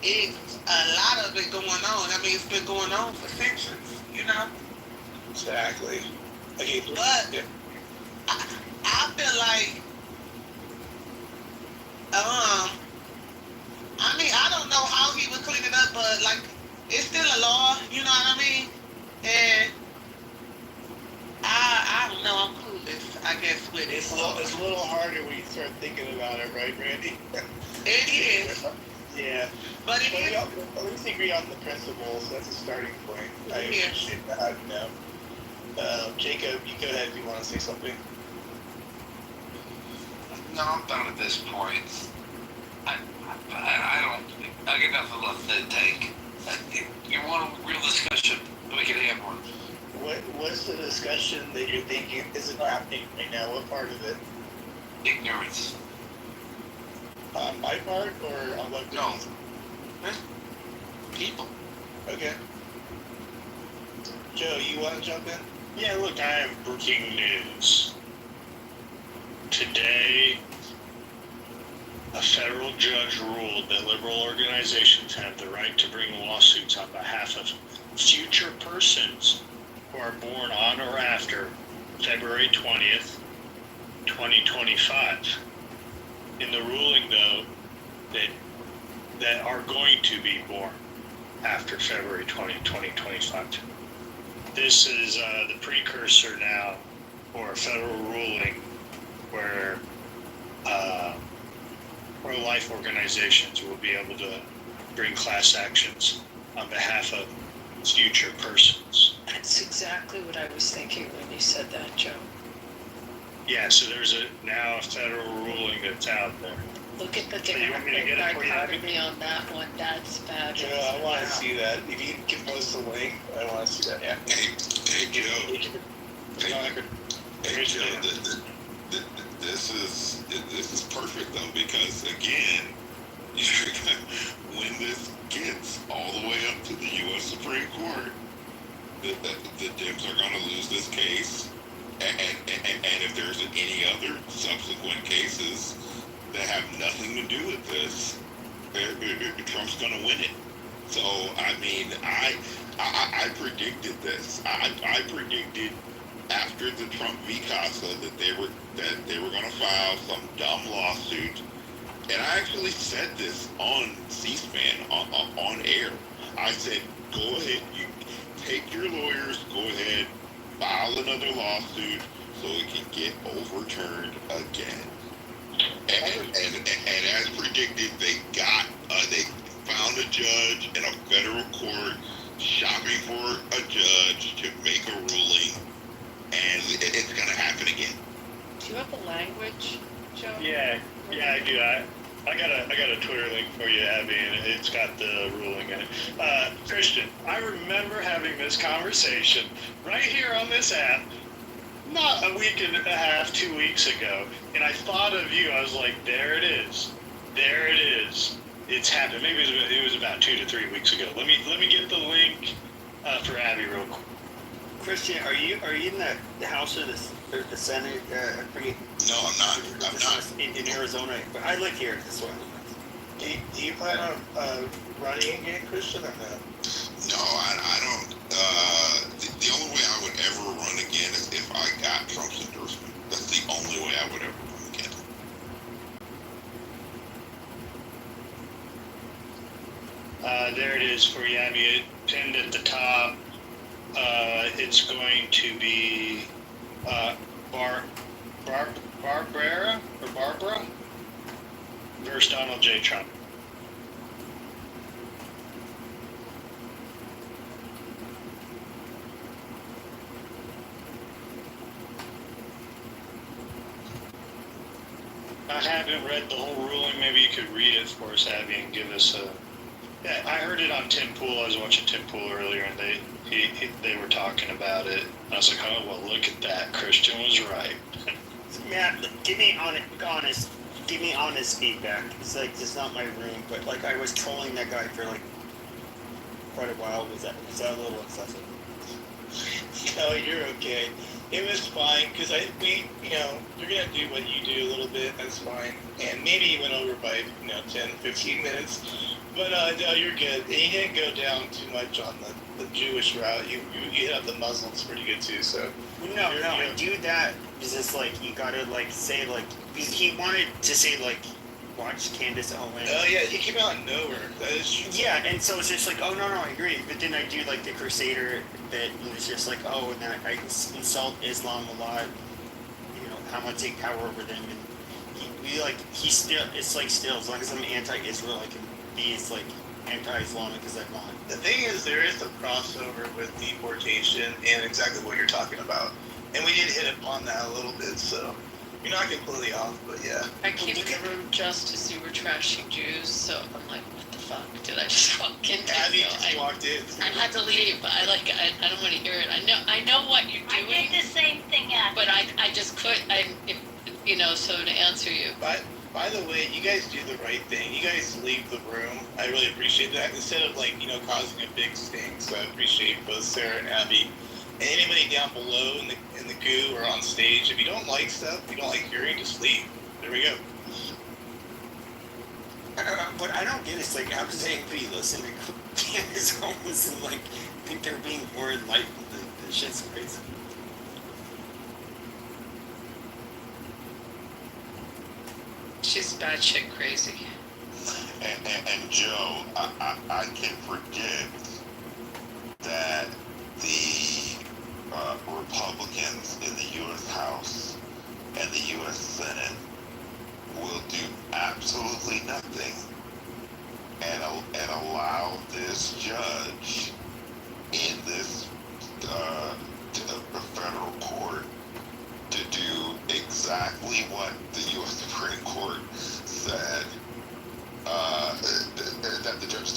it's a lot of it going on. I mean, it's been going on for centuries. Exactly. Okay, but I feel like, I mean, I don't know how he would clean it up, but it's still a law, you know what I mean? And I don't know, I'm clueless, I guess, with it. It's a little harder when you start thinking about it, right, Randy? It is. Yeah. But it is. At least agree on the principles. That's a starting point. I appreciate that. Jacob, you go ahead if you want to say something. No, I'm done at this point. I get nothing left to take. You want a real discussion? We can have one. What's the discussion that you're thinking isn't happening right now? What part of it? Ignorance. On my part or on what? No. People. Okay. Joe, you want to jump in? Yeah, look, I have breaking news. Today, a federal judge ruled that liberal organizations have the right to bring lawsuits on behalf of future persons who are born on or after February 20th, 2025. In the ruling, though, that are going to be born after February 20th, 2025. This is the precursor now for a federal ruling where pro-life organizations will be able to bring class actions on behalf of future persons. That's exactly what I was thinking when you said that, Joe. Yeah, so there's now a federal ruling that's out there. Look at the graphic dichotomy on that one. That's fabulous. Joe, I want to see that. If you can post the link, I want to see that. Yeah. Hey, Joe. Hey, Joe. This is perfect though, because again, when this gets all the way up to the U.S. Supreme Court, the Dems are going to lose this case, and if there's any other subsequent cases that have nothing to do with this, Trump's going to win it. So I mean, I predicted this. I predicted after the Trump v. Casa that they were going to file some dumb lawsuit, and I actually said this on C-SPAN on air. I said, go ahead, you take your lawyers, go ahead, file another lawsuit so it can get overturned again. And as predicted, they found a judge in a federal court shopping for a judge to make a ruling, and it's going to happen again. Do you have the language, Joe? Yeah, I do. I got a Twitter link for you, Abby, and it's got the ruling in it. Christian, I remember having this conversation right here on this app not a week and a half, 2 weeks ago, and I thought of you. I was like, there it is. There it is. It's happened. Maybe it was about 2 to 3 weeks ago. Let me get the link for Abby real quick. Christian, are you in the House or the Senate? I forget. No, I'm not. I'm not. In Arizona. But I live here. That's why. Do you plan on running again, Christian, or no? No, I don't. The only way I would ever run again is if I got Trump's endorsement. That's the only way I would ever run again. There it is for you, Abby. Pinned at the top. It's going to be Barbara versus Donald J. Trump. I haven't read the whole ruling. Maybe you could read it for us, Abby, and give us a. Yeah, I heard it on Tim Pool. I was watching Tim Pool earlier, and they were talking about it. I was like, oh well, look at that. Christian was right. Matt, give me honest feedback. It's like it's not my room, but like I was trolling that guy for like quite a while. Was that a little excessive? No, you're okay. It was fine because you're gonna do what you do a little bit. That's fine. And maybe you went over by 10, 15 minutes, but no, you're good. And you didn't go down too much on the Jewish route. You hit up the Muslims pretty good too. So no, I do that. It's just like you gotta like say like he wanted to say like watch Candace Owens. Oh yeah, he came out of nowhere. That is true. Yeah, and so it's just like, oh no, I agree. But then I do like the Crusader bit, and it's just like, oh, and then I insult Islam a lot. You know how much take power over them, and he still. It's like still as long as I'm anti-Israel, I can be as like anti-Islamic as I want. The thing is, there is a crossover with deportation and exactly what you're talking about, and we did hit upon that a little bit. So. You're not completely off, but yeah. I came in the room just as you were trashing Jews, so I'm like, what the fuck? Did I just walk in? Abby just walked in. I had to leave. I don't want to hear it. I know what you're doing. I did the same thing, Abby. But I just couldn't. So to answer you. By the way, you guys do the right thing. You guys leave the room. I really appreciate that. Instead of causing a big stink. So I appreciate both Sarah and Abby. And anybody down below in the goo or on stage, if you don't like stuff, you don't like hearing, just leave. There we go. What I don't get is like how does anybody listen to Candace Owens and like think they're being more enlightened? The shit's crazy. She's batshit crazy. And Joe, I can predict that the Republicans in the U.S. House and the U.S. Senate will do absolutely nothing and allow this judge in this federal court to do exactly what the U.S. Supreme Court said that the judge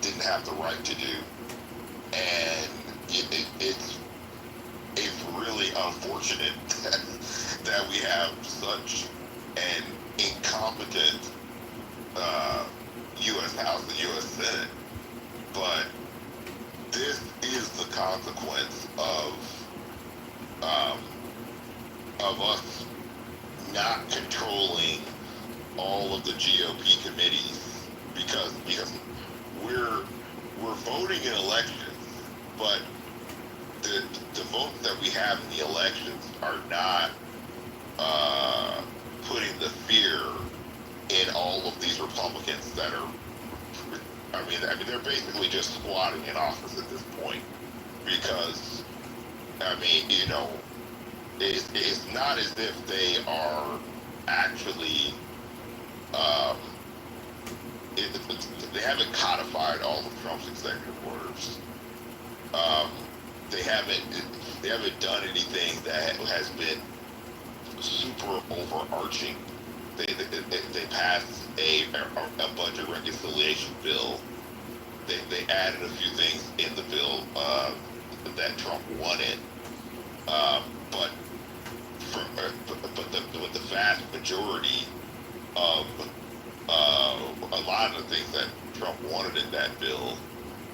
didn't have the right to do. And it's really unfortunate that we have such an incompetent U.S. House and U.S. Senate, but this is the consequence of us not controlling all of the GOP committees because we're voting in elections, but the votes that we have in the elections are not putting the fear in all of these Republicans that are. I mean, they're basically just squatting in office at this point because, it's not as if they are actually. They haven't codified all of Trump's executive orders. They haven't done anything that has been super overarching. They passed a budget reconciliation bill. They added a few things in the bill that Trump wanted, but but the vast majority of a lot of the things that Trump wanted in that bill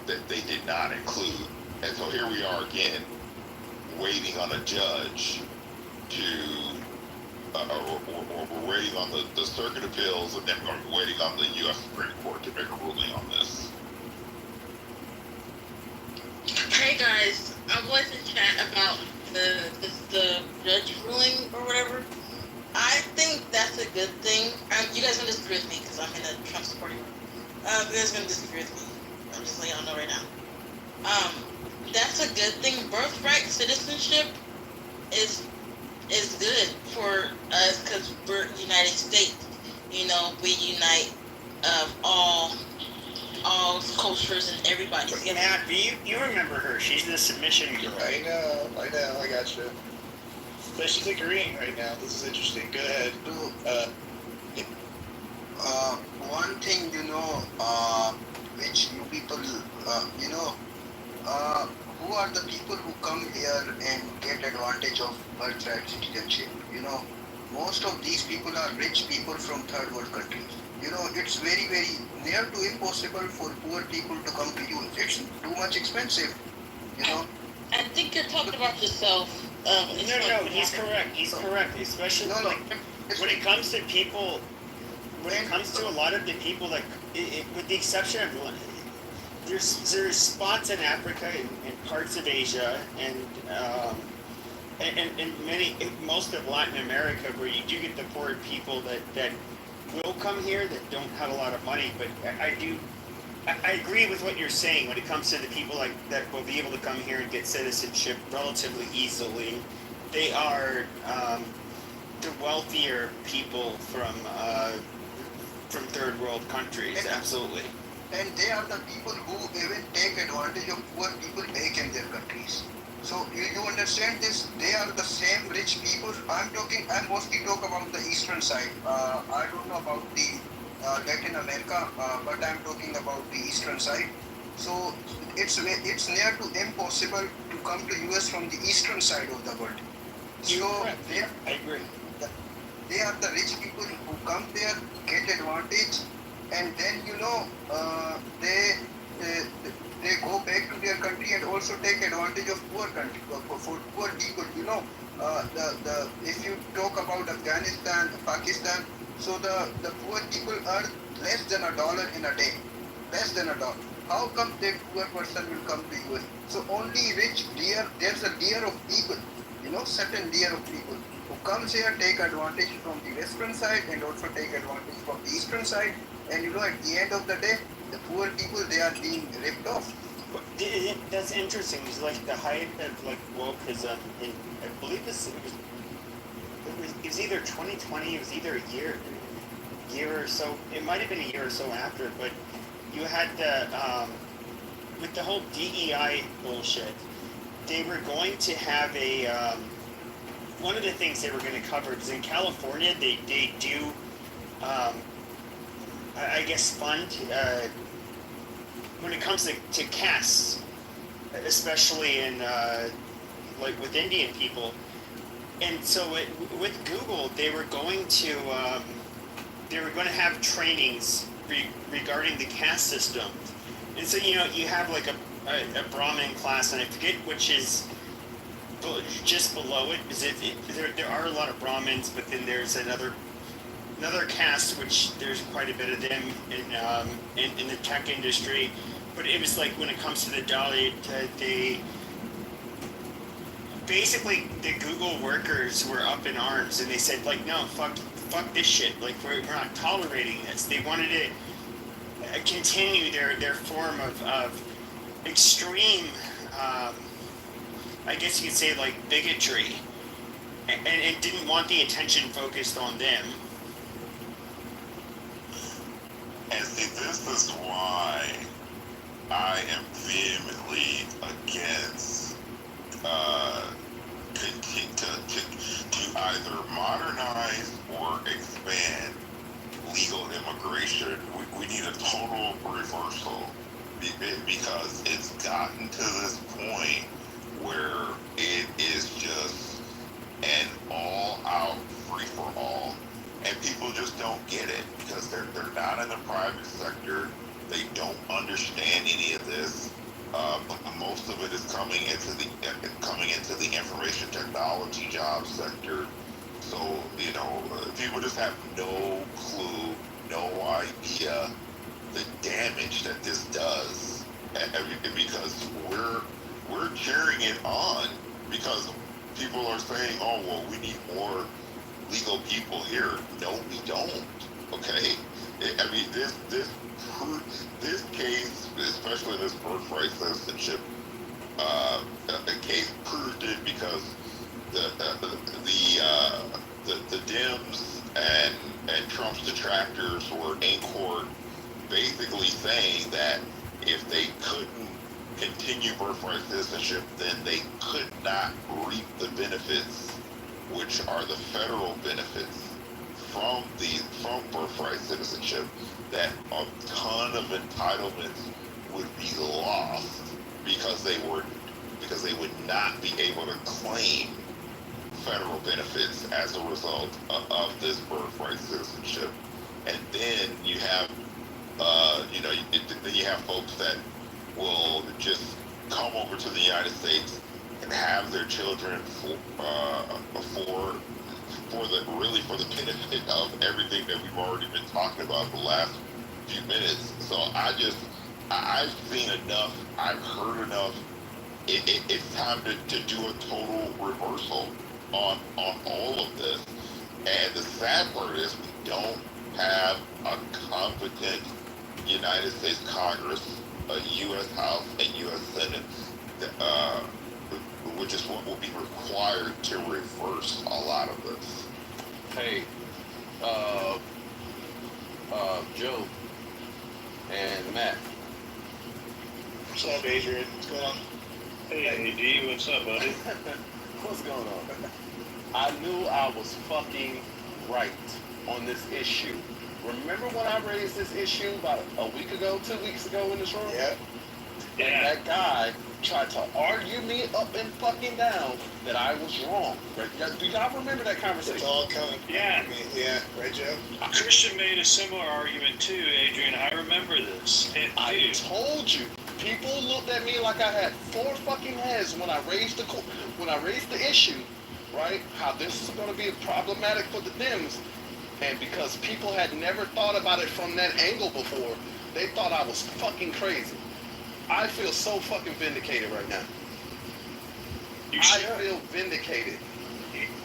that they did not include. And so here we are again, waiting on a judge to, or we're waiting on the Circuit Appeals, and then we're waiting on the U.S. Supreme Court to make a ruling on this. Hey guys, I was to chat about the judge ruling or whatever. I think that's a good thing. You guys gonna disagree with me because I'm in a Trump supporting group. You guys gonna disagree with me. I'm just letting y'all know right now. That's a good thing. Birthright citizenship is good for us because we're United States. You know, we unite all cultures and everybody. Matt, you remember her? She's the submission girl. I know, I got you. But she's agreeing right now. This is interesting. Go ahead. One thing, which you people, who are the people who come here and get advantage of birthright citizenship? Most of these people are rich people from third world countries. It's very, very near to impossible for poor people to come to you. It's too much expensive, I think you're talking about yourself. No, he's correct. He's correct. Especially when it comes to people, when it comes to a lot of the people that, with the exception of there's spots in Africa and parts of Asia and most of Latin America where you do get the poor people that will come here that don't have a lot of money. But I agree with what you're saying when it comes to the people that will be able to come here and get citizenship relatively easily. They are the wealthier people from third world countries, absolutely. And they are the people who even take advantage of poor people back in their countries. So you understand this? They are the same rich people. I mostly talk about the eastern side. I don't know about the Latin America, but I'm talking about the eastern side. So it's near to impossible to come to US from the eastern side of the world. I agree. They are the rich people who come there, get advantage, and then they go back to their country and also take advantage of poor country for poor people. If you talk about Afghanistan, Pakistan, so the poor people earn less than $1 in a day, less than $1. How come that poor person will come to US? So only there's a layer of people, certain layer of people who comes here, take advantage from the western side and also take advantage from the eastern side. And at the end of the day, the poor people, they are being ripped off. That's interesting. It's like the height of wokeism. I believe it was either 2020. It was either a year or so. It might have been a year or so after. But you had with the whole DEI bullshit. They were going to have one of the things they were going to cover is in California. They do. I guess fund when it comes to castes, especially in with Indian people, and so with Google they were going to have trainings regarding the caste system, and so you have like a Brahmin class, and I forget which is just below it. There are a lot of Brahmins, but then there's another caste, which there's quite a bit of them in the tech industry. But it was like when it comes to the Dalit, they basically the Google workers were up in arms and they said no, fuck this shit. Like we're not tolerating this. They wanted to continue their form of extreme, I guess you could say bigotry, and didn't want the attention focused on them. And see, this is why I am vehemently against to either modernize or expand legal immigration. We need a total reversal because it's gotten to this point where it is just an all-out because they're not in the private sector. They don't understand any of this. Most of it is coming into the information technology job sector. So people just have no clue, no idea the damage that this does, because we're cheering it on because people are saying, oh well, we need more legal people here. No, we don't. Okay, I mean this case, especially this birthright citizenship case, proved it because the Dems and Trump's detractors were in court basically saying that if they couldn't continue birthright citizenship, then they could not reap the benefits, which are the federal benefits from birthright citizenship, that a ton of entitlements would be lost because they would not be able to claim federal benefits as a result of this birthright citizenship. And then you have then you have folks that will just come over to the United States and have their children for the benefit of everything that we've already been talking about the last few minutes. So I've seen enough, I've heard enough. It's time to do a total reversal on all of this. And the sad part is we don't have a competent United States Congress, a U.S. House, and U.S. Senate, which is what will be required to reverse a lot of this. Hey, Joe and Matt. What's up, Adrian? What's going on? Hey, AD, what's up, buddy? What's going on? I knew I was fucking right on this issue. Remember when I raised this issue about a week ago, 2 weeks ago in this room? Yeah. And that guy tried to argue me up and fucking down that I was wrong. Right? Do y'all remember that conversation? It's all coming. Yeah. Yeah, right, Joe? Christian made a similar argument too, Adrian. I remember this. I told you. People looked at me like I had 4 fucking heads when I raised the issue, right? How this is going to be problematic for the Dems. And because people had never thought about it from that angle before, they thought I was fucking crazy. I feel so fucking vindicated right now. I feel vindicated.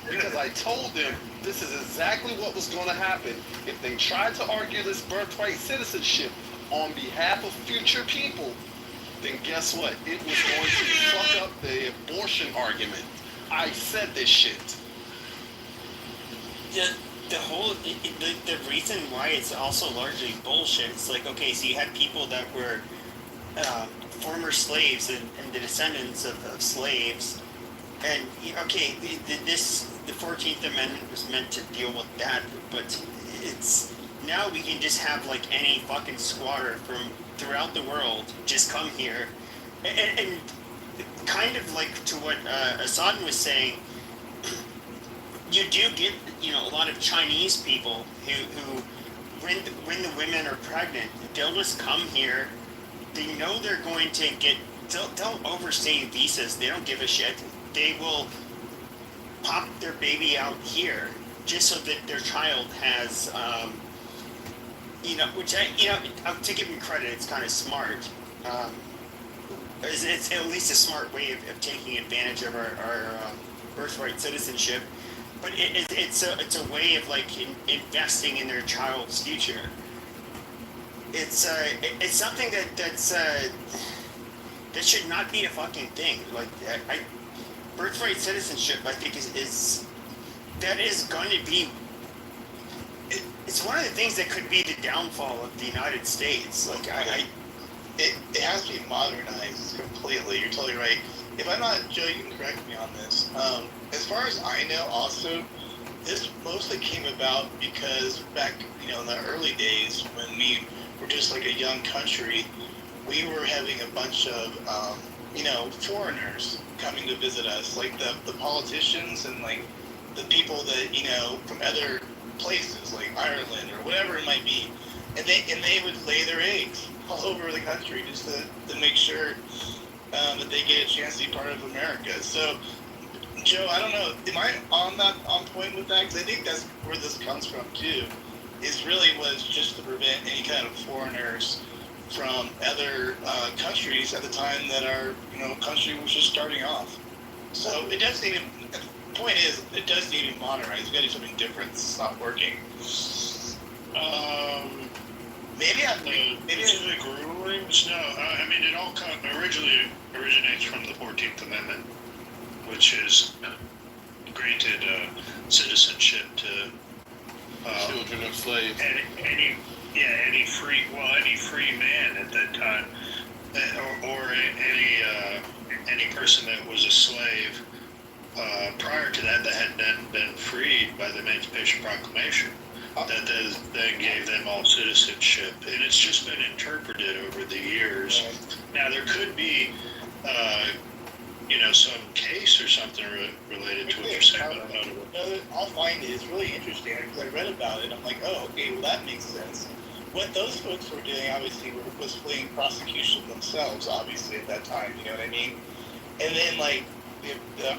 Because I told them this is exactly what was going to happen if they tried to argue this birthright citizenship on behalf of future people. Then guess what? It was going to fuck up the abortion argument. I said this shit. The reason why it's also largely bullshit, it's like, okay, so you had people that were former slaves and the descendants of slaves, and okay, the 14th Amendment was meant to deal with that, but it's now we can just have like any fucking squatter from throughout the world just come here, and kind of like to what Assad was saying, you do get a lot of Chinese people who when the women are pregnant, they'll just come here. They know they're going to get. They'll overstay visas. They don't give a shit. They will pop their baby out here just so that their child has, which to give them credit, it's kind of smart. It's at least a smart way of taking advantage of our birthright citizenship. But it's a way of like investing in their child's future. It's something that should not be a fucking thing. Like birthright citizenship, I think is going to be. It's one of the things that could be the downfall of the United States. Like it has to be modernized completely. You're totally right. If I'm not, Joe, you can correct me on this. As far as I know, also, this mostly came about because back, in the early days when we were just like a young country, we were having a bunch of, foreigners coming to visit us, like the politicians and like the people that, from other places like Ireland or whatever it might be, and they would lay their eggs all over the country just to make sure that they get a chance to be part of America. So, Joe, I don't know, am I on point with that? Because I think that's where this comes from too. Is really was just to prevent any kind of foreigners from other countries at the time that our country was just starting off. So it does need. The point is, it does need to be modernized. We got to do something different. It's not working. Maybe specific rulings? No, I mean it all originally originates from the 14th Amendment, which is granted citizenship to children of slaves. Any free man at that time, or any person that was a slave prior to that had been freed by the Emancipation Proclamation. That then gave them all citizenship, and it's just been interpreted over the years. Now there could be, some case or something related to what you're saying about it. I'll find it. It's really interesting because I read about it. I'm like, oh, okay, well that makes sense. What those folks were doing, obviously, was fleeing prosecution themselves, obviously, at that time. You know what I mean? And then, like,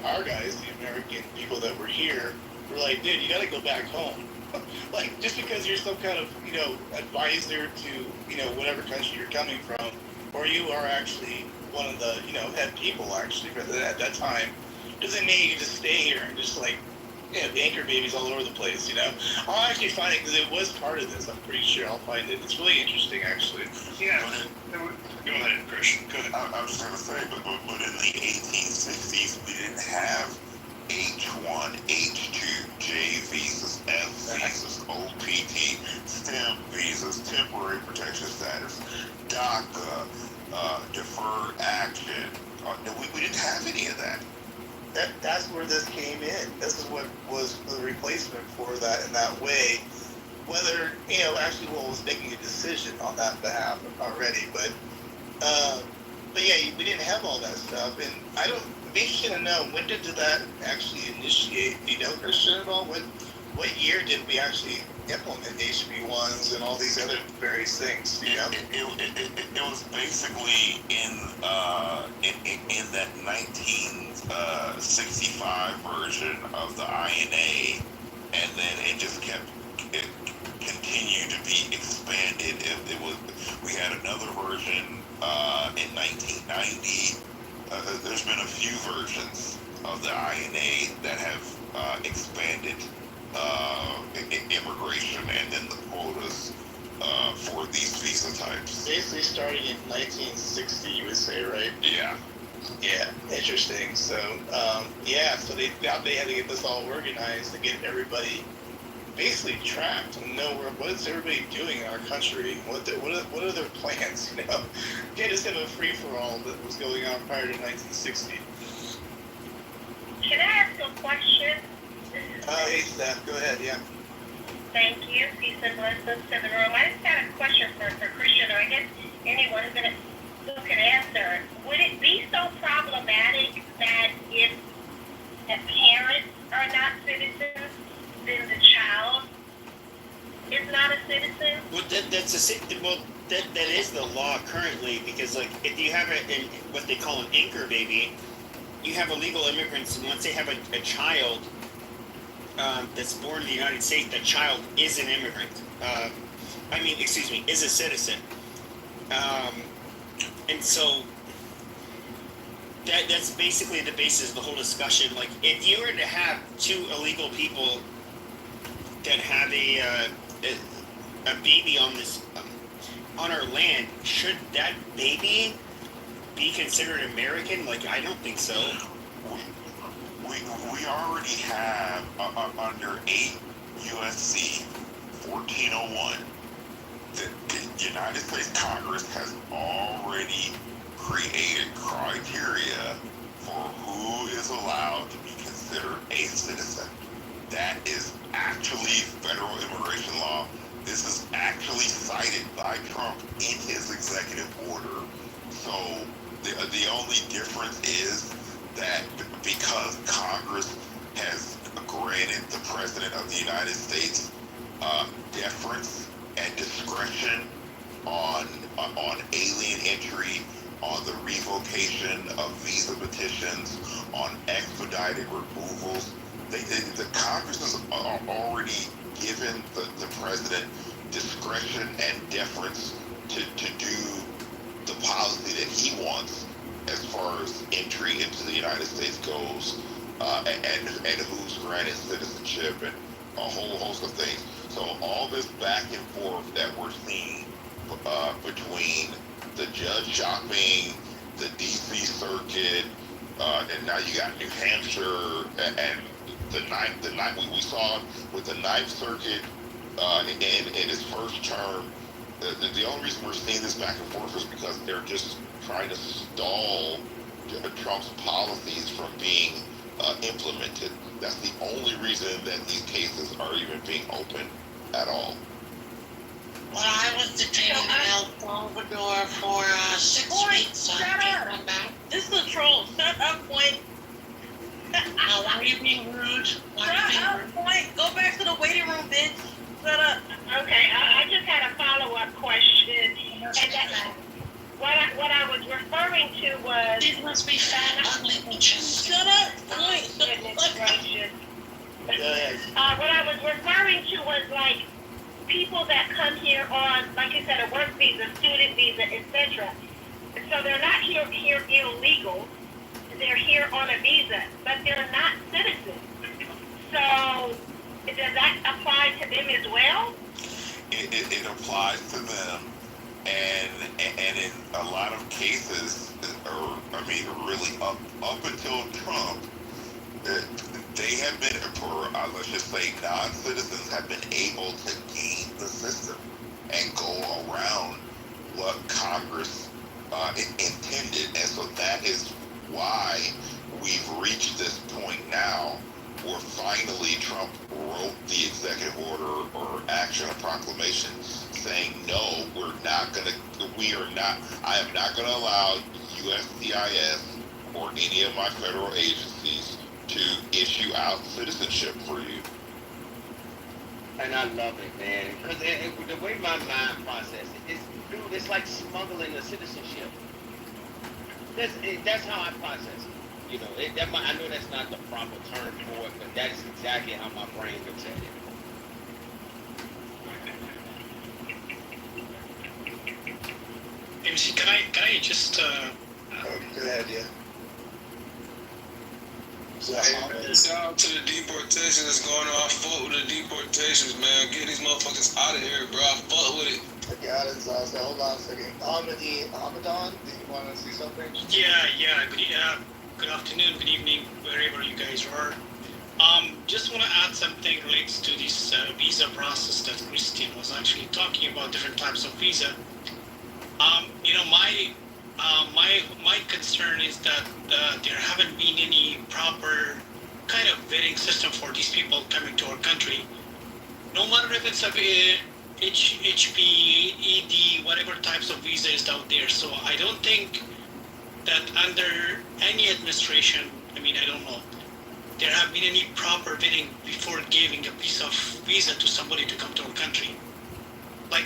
our guys, the American people that were here, were like, dude, you got to go back home. Like, just because you're some kind of, advisor to, whatever country you're coming from, or you are actually one of the, head people, actually, at that time, doesn't mean you can just stay here and just, like, anchor babies all over the place, I'll actually find it, because it was part of this. I'm pretty sure I'll find it. It's really interesting, actually. Yeah. Go ahead, Christian. Go ahead. I was just going to say, but in the 1860s, we didn't have H1, H2, J visas, F visas, OPT, STEM visas, temporary protection status, DACA, deferred action. We didn't have any of that. That's where this came in. This is what was the replacement for that in that way. Whether, actually what was making a decision on that behalf already. But yeah, we didn't have all that stuff. And I'm interested to know, when did that actually initiate? Do you know, Christian, at all? What year did we actually implement HB1s and all these other various things? It was basically in that 1965 version of the INA, and then it just continued to be expanded. We had another version in 1990. There's been a few versions of the INA that have expanded immigration and then the quotas for these visa types. Basically starting in 1960, you would say, right? Yeah. Yeah, interesting. So, so they had to get this all organized to get everybody basically tracked and know what is everybody doing in our country. What are their plans? Can't just have a free for all that was going on prior to 1960. Can I ask a question? Hey, Steph, go ahead. Yeah. Thank you. Peace and blessings to the room. I just got a question for Christian, or I guess anyone who can answer. Would it be so problematic that if the parents are not citizens, then the child is not a citizen? Well, that is the law currently, because like if you have what they call an anchor baby, you have illegal immigrants, and once they have a child that's born in the United States, that child is an immigrant. Is a citizen. And so that's basically the basis of the whole discussion. Like, if you were to have two illegal people that have a baby on our land, should that baby be considered American? Like, I don't think so. We already have under 8 USC 1401. The United States Congress has already created criteria for who is allowed to be considered a citizen. That is actually federal immigration law. This is actually cited by Trump in his executive order. So the only difference is that because Congress has granted the President of the United States deference and discretion on alien entry, on the revocation of visa petitions, on expedited removals. The Congress has already given the president discretion and deference to do the policy that he wants as far as entry into the United States goes, and who's granted citizenship and a whole host of things. So all this back and forth that we're seeing between the judge shopping, the DC circuit, and now you got New Hampshire, and the ninth we saw with the Ninth Circuit in his first term. The only reason we're seeing this back and forth is because they're just trying to stall Trump's policies from being implemented. That's the only reason that these cases are even being open at all. Well, I was detained in El Salvador for 6 weeks. So Shut up! This is a troll. Shut up, Point. Why are you being rude? Shut up, Point. Go back to the waiting room, bitch. Shut up. Okay, I just had a follow-up question. And that, what I was referring to was... These must be fat, ugly bitches. Shut up, Point. Goodness gracious. What I was referring to was like people that come here on, like you said, a work visa, student visa, etc. So they're not here illegal. They're here on a visa, but they're not citizens. So does that apply to them as well? It applies to them, and in a lot of cases, or I mean, really up until Trump, they have been, let's just say, non-citizens have been able to game the system and go around what Congress intended, and so that is why we've reached this point now where finally Trump wrote the executive order or action or proclamation saying, no, I am not going to allow USCIS or any of my federal agencies to issue out citizenship for you. And I love it, man. Because the way my mind processes it, it's like smuggling the citizenship. That's how I process it. You know, I know that's not the proper term for it, but that is exactly how my brain looks at it. MC, can I just go ahead, yeah. Down to the deportation that's going on. I fuck with the deportations, man. Get these motherfuckers out of here, bro. I fuck with it. I got it, Zaza. Hold on a second. Hamadan, did you want to say something? Yeah. Good afternoon, good evening, wherever you guys are. Just want to add something relates to this visa process that Christian was actually talking about, different types of visa. My concern is that there haven't been any proper kind of vetting system for these people coming to our country. No matter if it's a HB, ED, whatever types of visa is out there. So I don't think that under any administration, I don't know, there have been any proper vetting before giving a piece of visa to somebody to come to our country. Like,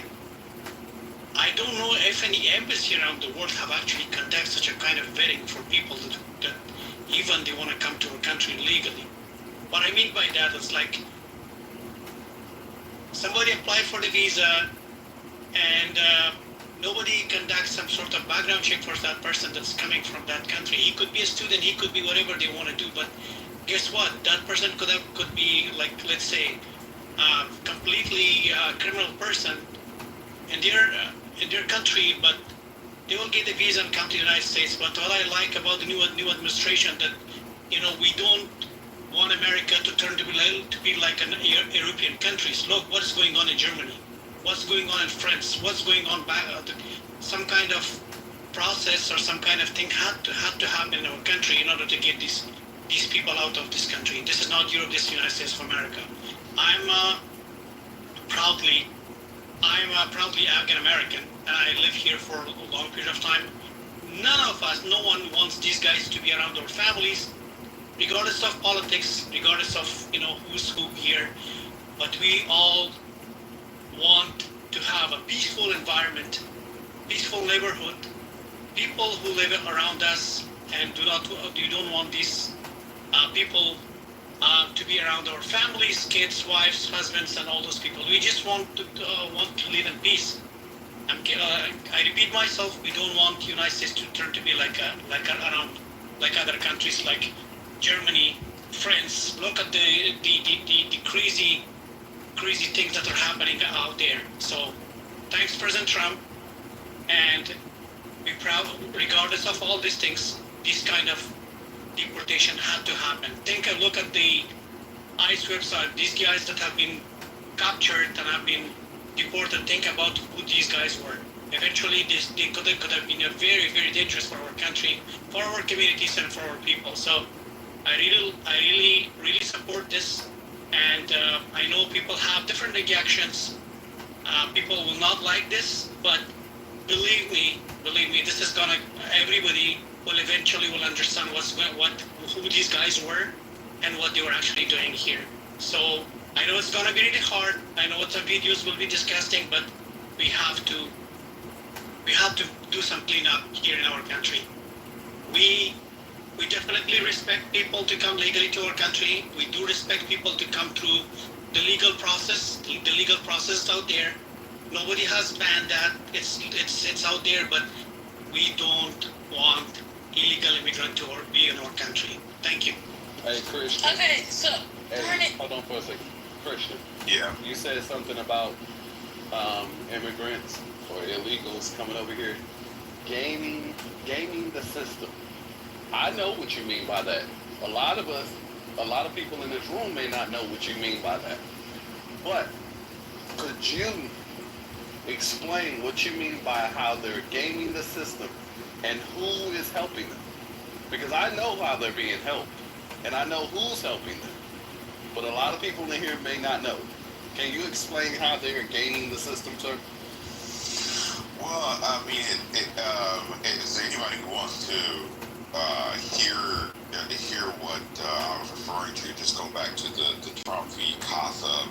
I don't know if any embassy around the world have actually conducted such a kind of vetting for people that even they want to come to our country legally. What I mean by that is like, somebody applied for the visa and nobody conducts some sort of background check for that person that's coming from that country. He could be a student, he could be whatever they want to do, but guess what? That person could be like, let's say, completely criminal person in their country, but they will get the visa and come to the United States. But what I like about the new administration that, we don't want America to turn to be like an European countries. Look what is going on in Germany, what's going on in France, what's going on back. Some kind of process or some kind of thing had to happen in our country in order to get these people out of this country. This is not Europe, this is the United States of America. I'm proudly Afghan American, and I live here for a long period of time. None of us, no one wants these guys to be around our families, regardless of politics, regardless of who's who here. But we all want to have a peaceful environment, peaceful neighborhood, people who live around us, and you don't want these people to be around our families, kids, wives, husbands, and all those people. We just want to live in peace. I repeat myself. We don't want the United States to turn to be like other countries like Germany, France. Look at the crazy things that are happening out there. So, thanks, President Trump, and be proud. Regardless of all these things, this kind of deportation had to happen. Look at the ICE website. These guys that have been captured and have been deported, think about who these guys were. Eventually, they could have been very, very dangerous for our country, for our communities, and for our people. So, I really support this, and I know people have different reactions. People will not like this, but believe me, this is gonna. Everybody will eventually understand who these guys were, and what they were actually doing here. So. I know it's gonna be really hard. I know some videos will be disgusting, but we have to do some cleanup here in our country. We definitely respect people to come legally to our country. We do respect people to come through the legal process. The legal process out there. Nobody has banned that. It's out there, but we don't want illegal immigrant to be in our country. Thank you. Hey, Christian. Okay, so hold on for a second. Christian. Yeah. You said something about immigrants or illegals coming over here, gaming the system. I know what you mean by that. A lot of people in this room may not know what you mean by that. But could you explain what you mean by how they're gaming the system and who is helping them? Because I know how they're being helped, and I know who's helping them. But a lot of people in here may not know. Can you explain how they're gaming the system, sir? Well, I mean, is anybody who wants to hear what I was referring to, just go back to the Trump v. Casa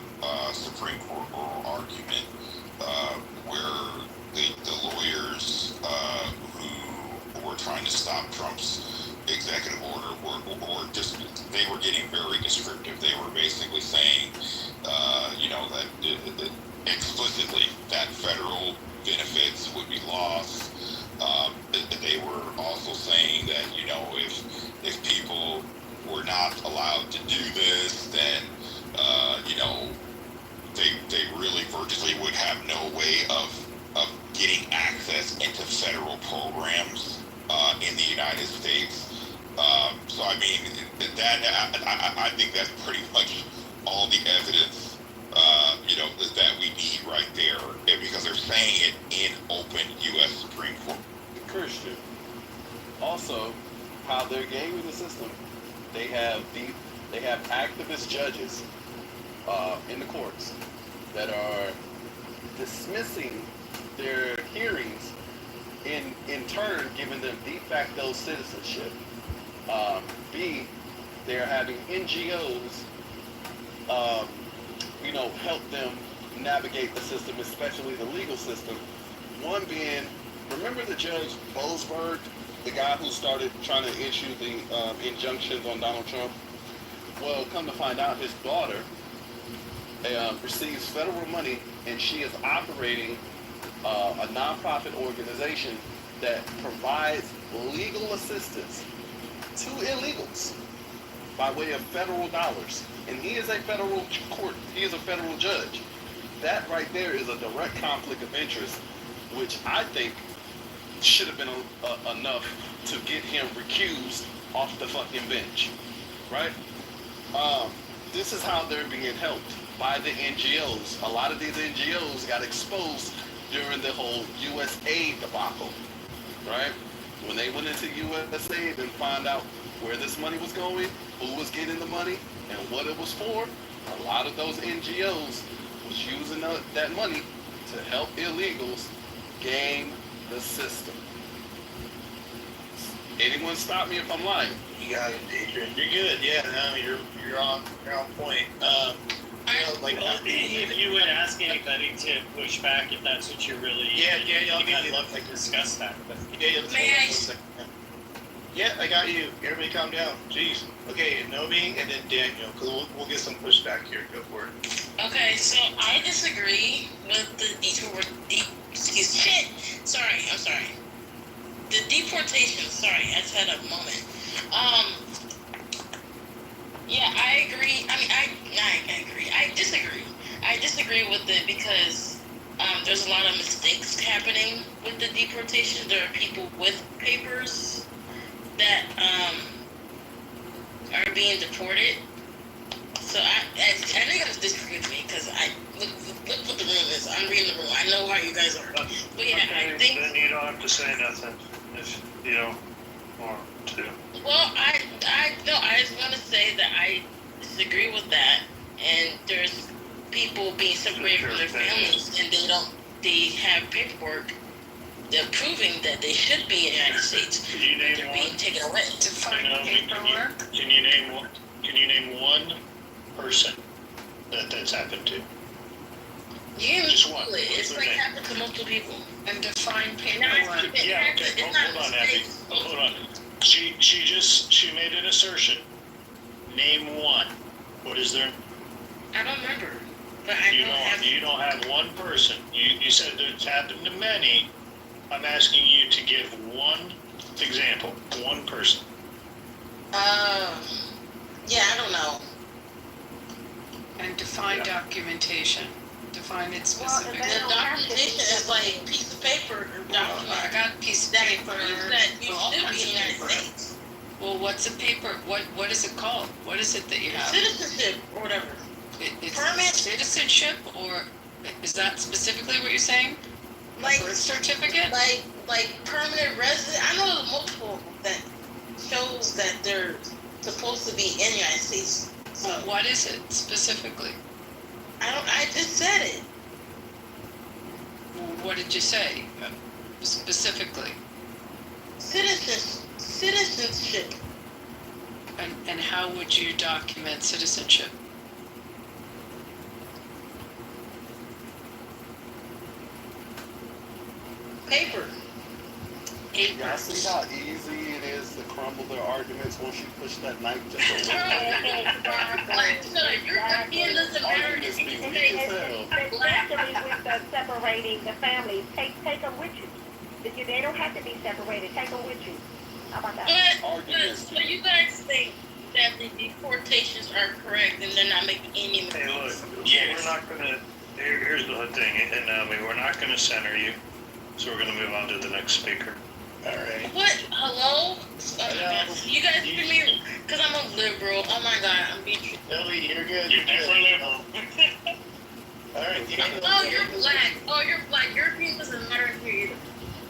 Supreme Court oral argument, where the lawyers who were trying to stop Trump's executive order were just, they were getting very descriptive. They were basically saying, that explicitly that federal benefits would be lost. They were also saying that, if people were not allowed to do this, then, they really virtually would have no way of getting access into federal programs in the United States. So I mean, I think that's pretty much all the evidence, that we need right there, because they're saying it in open U.S. Supreme Court. Christian. Also, how they're gaming the system. They have activist judges in the courts that are dismissing their hearings, in turn giving them de facto citizenship. B, they're having NGOs, help them navigate the system, especially the legal system. One being, remember the Judge Boasberg, the guy who started trying to issue the injunctions on Donald Trump? Well, come to find out, his daughter receives federal money, and she is operating a nonprofit organization that provides legal assistance to illegals by way of federal dollars. And he is a federal court, he is a federal judge. That right there is a direct conflict of interest, which I think should have been enough to get him recused off the fucking bench, right? This is how they're being helped, by the NGOs. A lot of these NGOs got exposed during the whole USAID debacle, right? When they went into USAID and found out where this money was going, who was getting the money, and what it was for, a lot of those NGOs was using that money to help illegals game the system. Anyone stop me if I'm lying? You got it, Adrian. You're good. Yeah, no, you're on point. If you would ask anybody to push back, if that's what you're really... I'd love to discuss that. But Yeah, I got you. Everybody calm down. Jeez. Okay, Nobi and then Daniel, because we'll get some pushback here. Go for it. Okay, so I disagree with the I'm sorry. The deportation, sorry, I just had a moment. Yeah, I agree. I mean, I agree. I disagree. I disagree with it because there's a lot of mistakes happening with the deportation. There are people with papers that are being deported. So I know you guys disagree with me because I look what the room is. I'm reading the room. I know how you guys are. But yeah, okay, I think. Then you don't have to say nothing if you don't want to. Well, I just want to say that I disagree with that, and there's people being separated from their families, and they have paperwork that proving that they should be in the United States. Can you name they're one? being taken away. Can you name one person that's happened to? Yeah, just one. It's like happened to multiple people. And define paperwork. Yeah, okay. Hold on, Abby. Hold on. She made an assertion. Name one. What is there? I don't remember. But I You don't have one person. You said it's happened to many. I'm asking you to give one example. One person. Yeah, I don't know. And define documentation. Define it specifically. The documentation is like a piece of paper or document. I got a piece of paper. That you should be in the United States. Well, what's a paper? What is it called? What is it that you have? Citizenship or whatever. It's permit. Citizenship, or is that specifically what you're saying? Like birth certificate? Like permanent resident. I know there's multiple that shows that they're supposed to be in the United States. So what is it specifically? I just said it. What did you say specifically? Citizenship. And how would you document citizenship? Paper. Y'all see how easy it is to crumble their arguments once you push that knife just a little European doesn't matter. Especially with the separating the families, take them with you. They don't have to be separated. Take them with you. How about that? So you guys think that the deportations are correct and they're not making any mistakes? Hey, look. Yes. We're not gonna. Here's the thing, and we're not gonna center you. So we're gonna move on to the next speaker. All right. What? Hello? You guys hear me? Because I'm a liberal. Oh my God, I'm being treated. Ellie, you're good. You're never liberal. All right. Oh, you're black. Oh, you're black. European doesn't matter here either.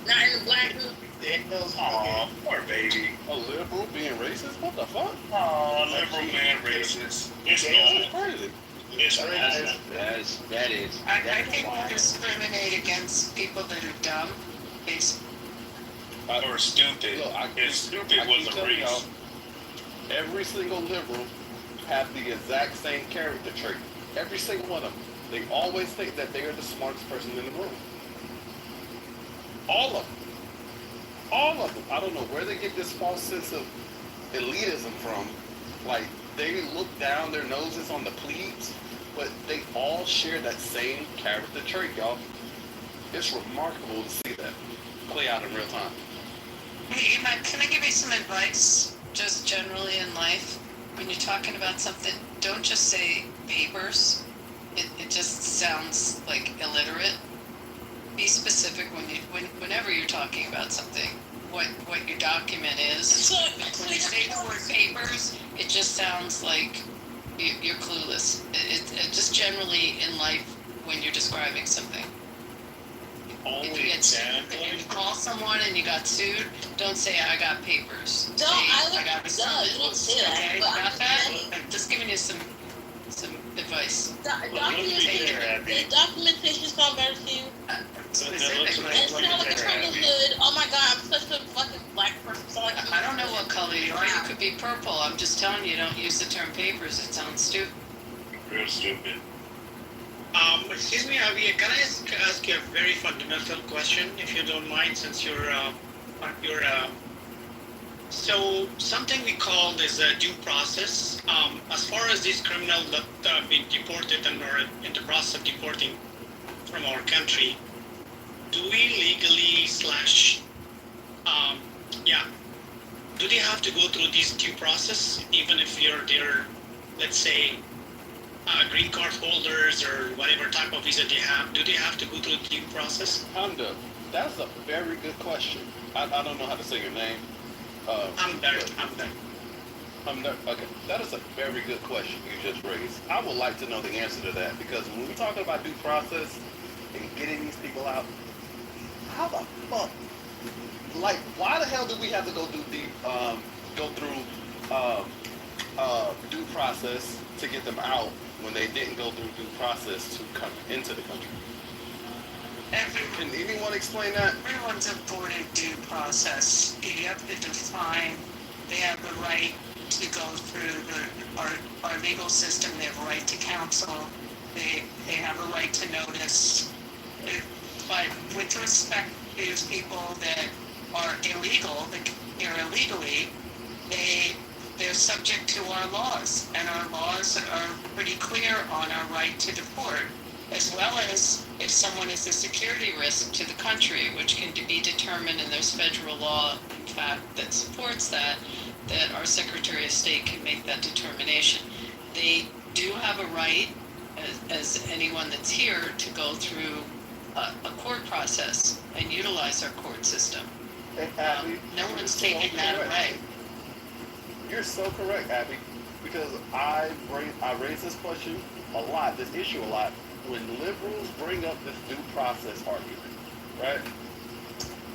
Not in the black group. Daniel's Aw, poor baby. A liberal being racist? What the fuck? Aw, liberal man racist. It's That's crazy. It's racist. That is. I think we discriminate against people that are dumb. Or stupid. Look, if stupid was a race. Every single liberal have the exact same character trait. Every single one of them. They always think that they are the smartest person in the room. All of them. All of them. I don't know where they get this false sense of elitism from. Like, they look down their noses on the plebes, but they all share that same character trait, y'all. It's remarkable to see that play out in real time. Hey, Emma, can I give you some advice, just generally in life? When you're talking about something, don't just say papers. It just sounds like illiterate. Be specific whenever you're talking about something, what your document is. When you say the word papers, it just sounds like you're clueless. It just generally in life when you're describing something. If you get sued, if you call someone and you got sued, don't say I got papers. No, I got a summons. You don't say that. Okay, got that? I'm just giving you some advice. Documentation sound better to you? Specifically. It sounds like it's from the hood. Oh my God, I'm such a fucking black person. I don't know what color you are. You could be purple. I'm just telling you, don't use the term papers. It sounds stupid. Real stupid. Excuse me, Javier, can I ask you a very fundamental question, if you don't mind, since you're so something we call is a due process. As far as these criminals that have been deported and are in the process of deporting from our country, do we legally do they have to go through this due process, even if you're their, let's say, green card holders or whatever type of visa they have? Do they have to go through the due process? Hamda, that's a very good question. I don't know how to say your name. I'm there. Okay, that is a very good question you just raised. I would like to know the answer to that, because when we're talking about due process and getting these people out, how the fuck? Like, why the hell do we have to go through due process to get them out when they didn't go through due process to come into the country? Can anyone explain that? Everyone's afforded due process. You have to define. They have the right to go through our legal system. They have a right to counsel. They have a right to notice. But with respect to people that are illegal, that here illegally, they're subject to our laws, and our laws are pretty clear on our right to deport, as well as if someone is a security risk to the country, which can be determined, and there's federal law, in fact, that supports that our Secretary of State can make that determination. They do have a right, as anyone that's here, to go through a court process and utilize our court system. Abby, no one's taking that away. You're so correct, Abby, because I raise this question a lot, this issue a lot, when liberals bring up this due process argument, right?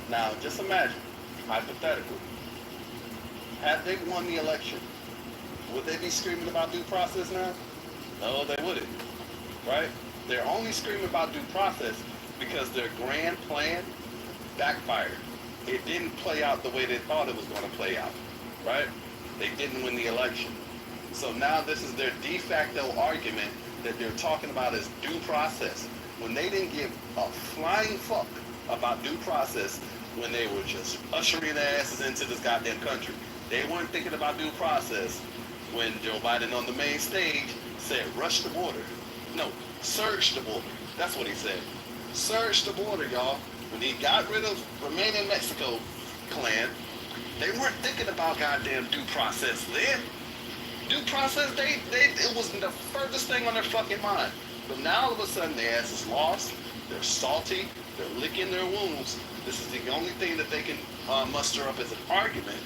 Now, just imagine, hypothetically, had they won the election, would they be screaming about due process now? No, they wouldn't, right? They're only screaming about due process because their grand plan backfired. It didn't play out the way they thought it was going to play out, right? They didn't win the election. So now this is their de facto argument that they're talking about as due process, when they didn't give a flying fuck about due process when they were just ushering their asses into this goddamn country. They weren't thinking about due process when Joe Biden on the main stage said, rush the border. No, surge the border. That's what he said. Surge the border, y'all. When he got rid of Remain in Mexico clan, they weren't thinking about goddamn due process then. Due process, it was the furthest thing on their fucking mind. But now all of a sudden their ass is lost, they're salty, they're licking their wounds. This is the only thing that they can muster up as an argument.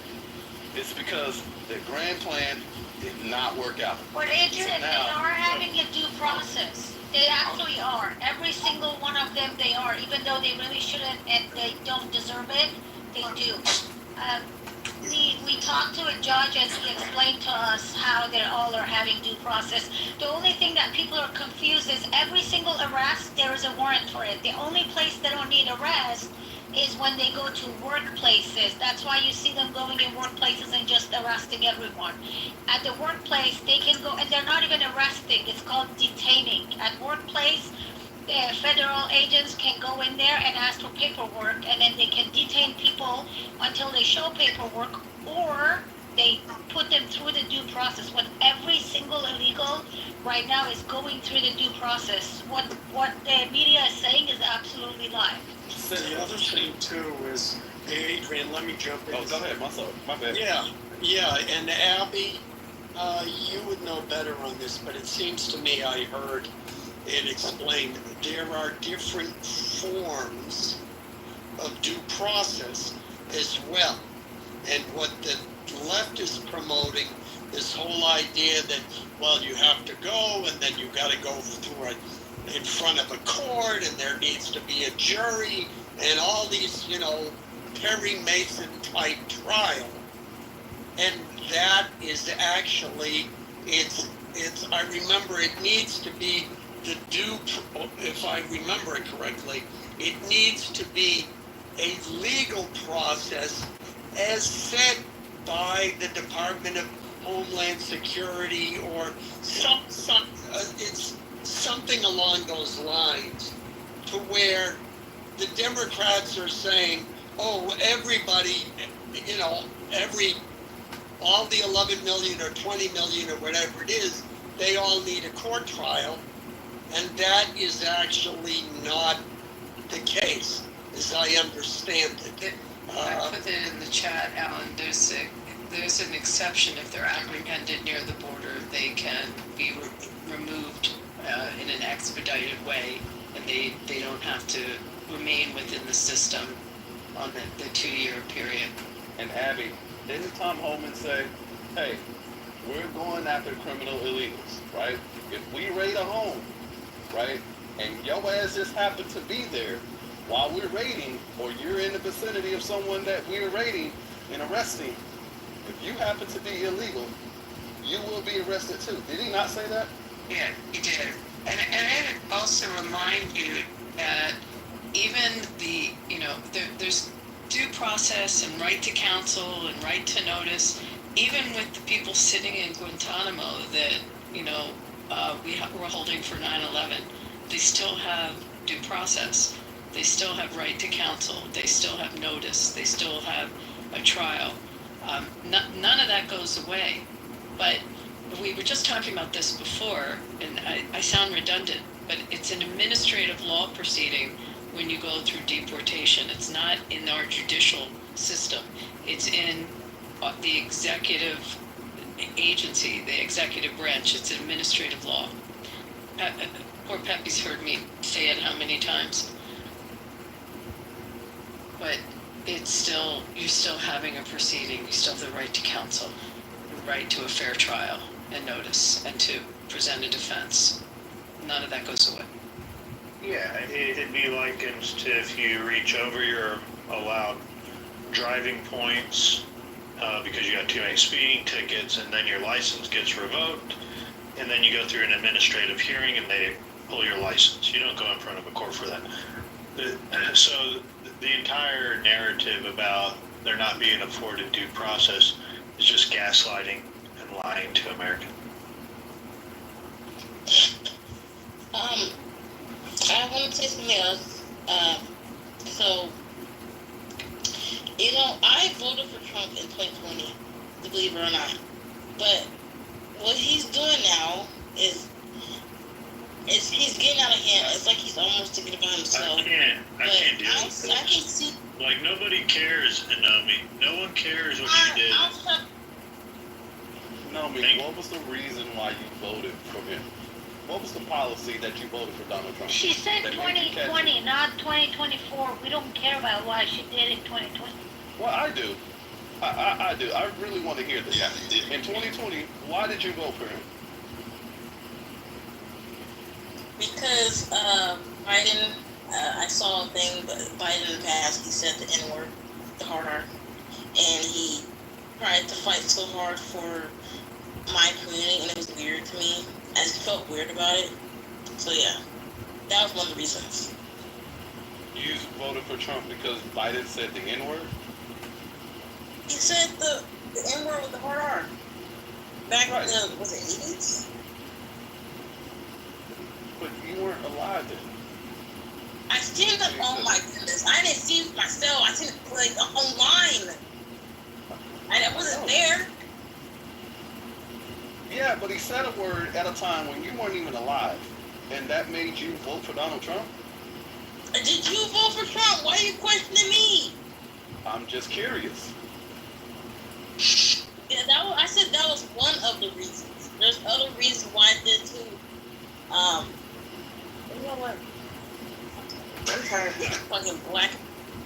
It's because their grand plan did not work out. But Adrian, so now, they are having a due process. They actually are. Every single one of them, they are. Even though they really shouldn't and they don't deserve it, they do. We talked to a judge and he explained to us how they all are having due process. The only thing that people are confused is every single arrest, there is a warrant for it. The only place they don't need arrest is when they go to workplaces. That's why you see them going in workplaces and just arresting everyone. At the workplace, they can go, and they're not even arresting. It's called detaining. At workplace, federal agents can go in there and ask for paperwork, and then they can detain people until they show paperwork, or they put them through the due process. When every single illegal right now is going through the due process, what the media is saying is absolutely lie. The other thing too is, hey Adrian, let me jump in. Oh, go ahead, my bad. Yeah, and Abby, you would know better on this, but it seems to me I heard it explained there are different forms of due process as well. And what the left is promoting, this whole idea that, well, you have to go and then you got to go through in front of a court and there needs to be a jury and all these, Perry Mason type trial. And that is actually, it's I remember it needs to be if I remember it correctly, it needs to be a legal process as set by the Department of Homeland Security or it's something along those lines, to where the Democrats are saying, oh, everybody, all the 11 million or 20 million or whatever it is, they all need a court trial. And that is actually not the case, as I understand it. I put it in the chat, Alan. There's an exception. If they're apprehended near the border, they can be removed in an expedited way, and they don't have to remain within the system on the 2-year period. And Abby, didn't Tom Homan say, hey, we're going after criminal illegals, right? If we raid a home, right, and your ass just happened to be there while we're raiding, or you're in the vicinity of someone that we're raiding and arresting, if you happen to be illegal, you will be arrested too. Did he not say that? Yeah, he did. And it also remind you that even there's due process and right to counsel and right to notice, even with the people sitting in Guantanamo that, we're holding for 9/11, they still have due process. They still have right to counsel. They still have notice. They still have a trial. None of that goes away. But we were just talking about this before, and I sound redundant, but it's an administrative law proceeding when you go through deportation. It's not in our judicial system. It's in the executive agency, the executive branch. It's an administrative law. Poor Pepe's heard me say it how many times. But it's still, you're still having a proceeding. You still have the right to counsel, the right to a fair trial and notice, and to present a defense. None of that goes away. Yeah, it'd be likened to if you reach over your allowed driving points because you got too many speeding tickets, and then your license gets revoked, and then you go through an administrative hearing and they pull your license. You don't go in front of a court for that. So the entire narrative about there not being afforded due process is just gaslighting and lying to Americans. I want to say something else. I voted for Trump in 2020, believe it or not. But what he's doing now is he's getting out of hand. It's like he's almost taking it by himself. I can't deal with this. I can see. Like, nobody cares, Naomi. No one cares what you did. Naomi, what was the reason why you voted for him? What was the policy that you voted for Donald Trump? She said 2020, not 2024. We don't care about what she did in 2020. Well, I do. I do. I really want to hear this. Yeah. In 2020, why did you vote for him? Because Biden, I saw a thing, but Biden in the past, he said the N-word, the hard R, and he tried to fight so hard for my community, and it was weird to me. I just felt weird about it. So yeah, that was one of the reasons. You voted for Trump because Biden said the N-word? He said the N-word with the hard R. Back in the, was it 80s? But you weren't alive then. I seen it, oh my goodness. I didn't see it myself. I seen it like online. I wasn't there. Yeah, but he said a word at a time when you weren't even alive. And that made you vote for Donald Trump? Did you vote for Trump? Why are you questioning me? I'm just curious. Yeah, I said that was one of the reasons. There's other reasons why I did too. You know what? I'm tired of being fucking black.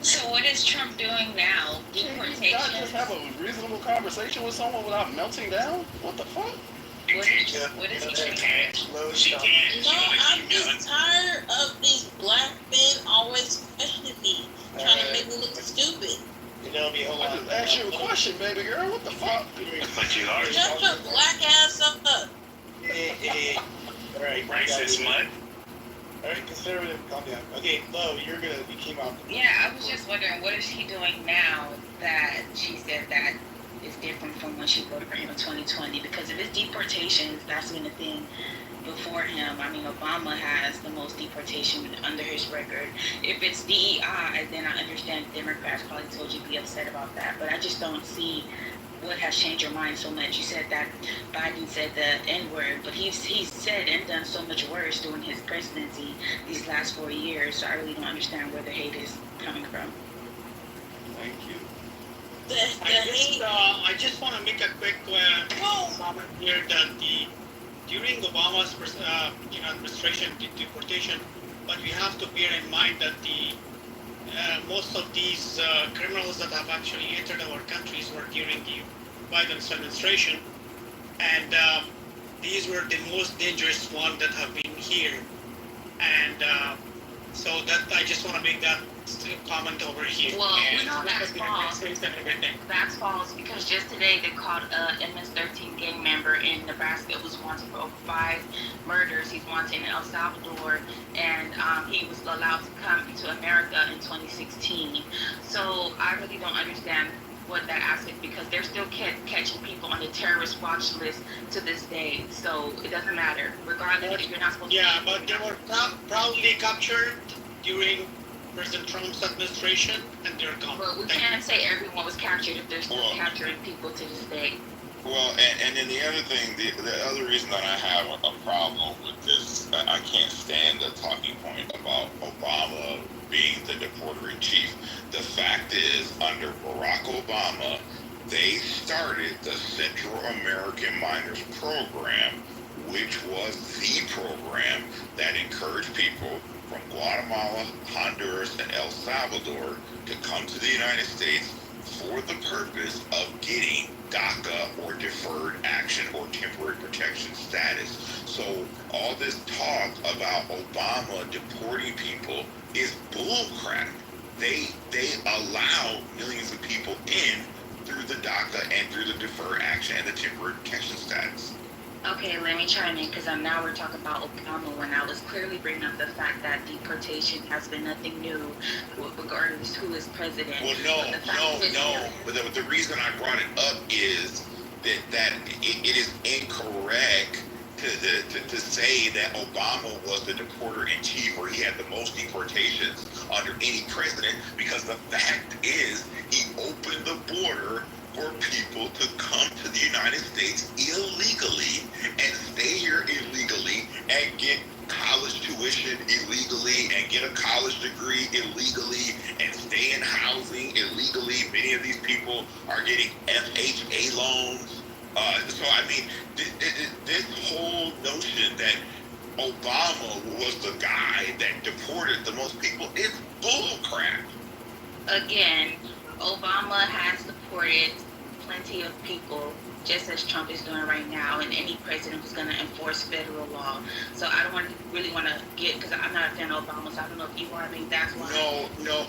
So what is Trump doing now? Deportation? You not just have a reasonable conversation with someone without melting down? What the fuck? What is he doing? No, I'm just tired of these black men always questioning me, trying to make me look stupid. You know me, hold on. I just asked you a question, baby girl. What the fuck? But you are. Shut your black ass up. Hey. All right. Racist mud. All right, conservative, calm down. Okay, Lo, you came out. Yeah, I was just wondering, what is she doing now that she said that is different from when she voted for him in 2020. Because if it's deportations, that's been a thing before him. I mean, Obama has the most deportation under his record. If it's DEI, then I understand Democrats probably told you to be upset about that. But I just don't see what has changed your mind so much. You said that Biden said the N-word, but he's said and done so much worse during his presidency these last 4 years. So I really don't understand where the hate is coming from. Thank you. I just want to make a quick comment here that during Obama's administration deportation, but we have to bear in mind that most of these criminals that have actually entered our countries were during the Biden's administration, and these were the most dangerous ones that have been here, and so that I just want to make that comment over here. Well, we know that's false. That's false because just today they caught a MS-13 gang member in Nebraska. It was wanted for over 5 murders. He's wanted in El Salvador, and he was allowed to come to America in 2016. So I really don't understand what that aspect, because they're still catching people on the terrorist watch list to this day. So it doesn't matter, regardless if you're not supposed to. Yeah, but they were proudly captured during President Trump's administration, and they're gone. Well, we can't say everyone was captured if they're still capturing people to this day. Well, and then the other thing, the other reason that I have a problem with this, I can't stand the talking point about Obama being the deporter-in-chief. The fact is, under Barack Obama, they started the Central American Minors Program, which was the program that encouraged people from Guatemala, Honduras, and El Salvador to come to the United States for the purpose of getting DACA or deferred action or temporary protection status. So all this talk about Obama deporting people is bullcrap. They allow millions of people in through the DACA and through the deferred action and the temporary protection status. Okay, let me chime in, because now we're talking about Obama when I was clearly bringing up the fact that deportation has been nothing new, regardless who is president. Well, no. But the reason I brought it up is that it is incorrect to say that Obama was the deporter-in-chief, or he had the most deportations under any president, because the fact is he opened the border for people to come to the United States illegally and stay here illegally and get college tuition illegally and get a college degree illegally and stay in housing illegally. Many of these people are getting FHA loans. So, I mean, this whole notion that Obama was the guy that deported the most people is bullcrap. Again, Obama has deported plenty of people, just as Trump is doing right now, and any president who's going to enforce federal law. So I don't really want to get, because I'm not a fan of Obama, so I don't know if you are. I mean, that's why. No.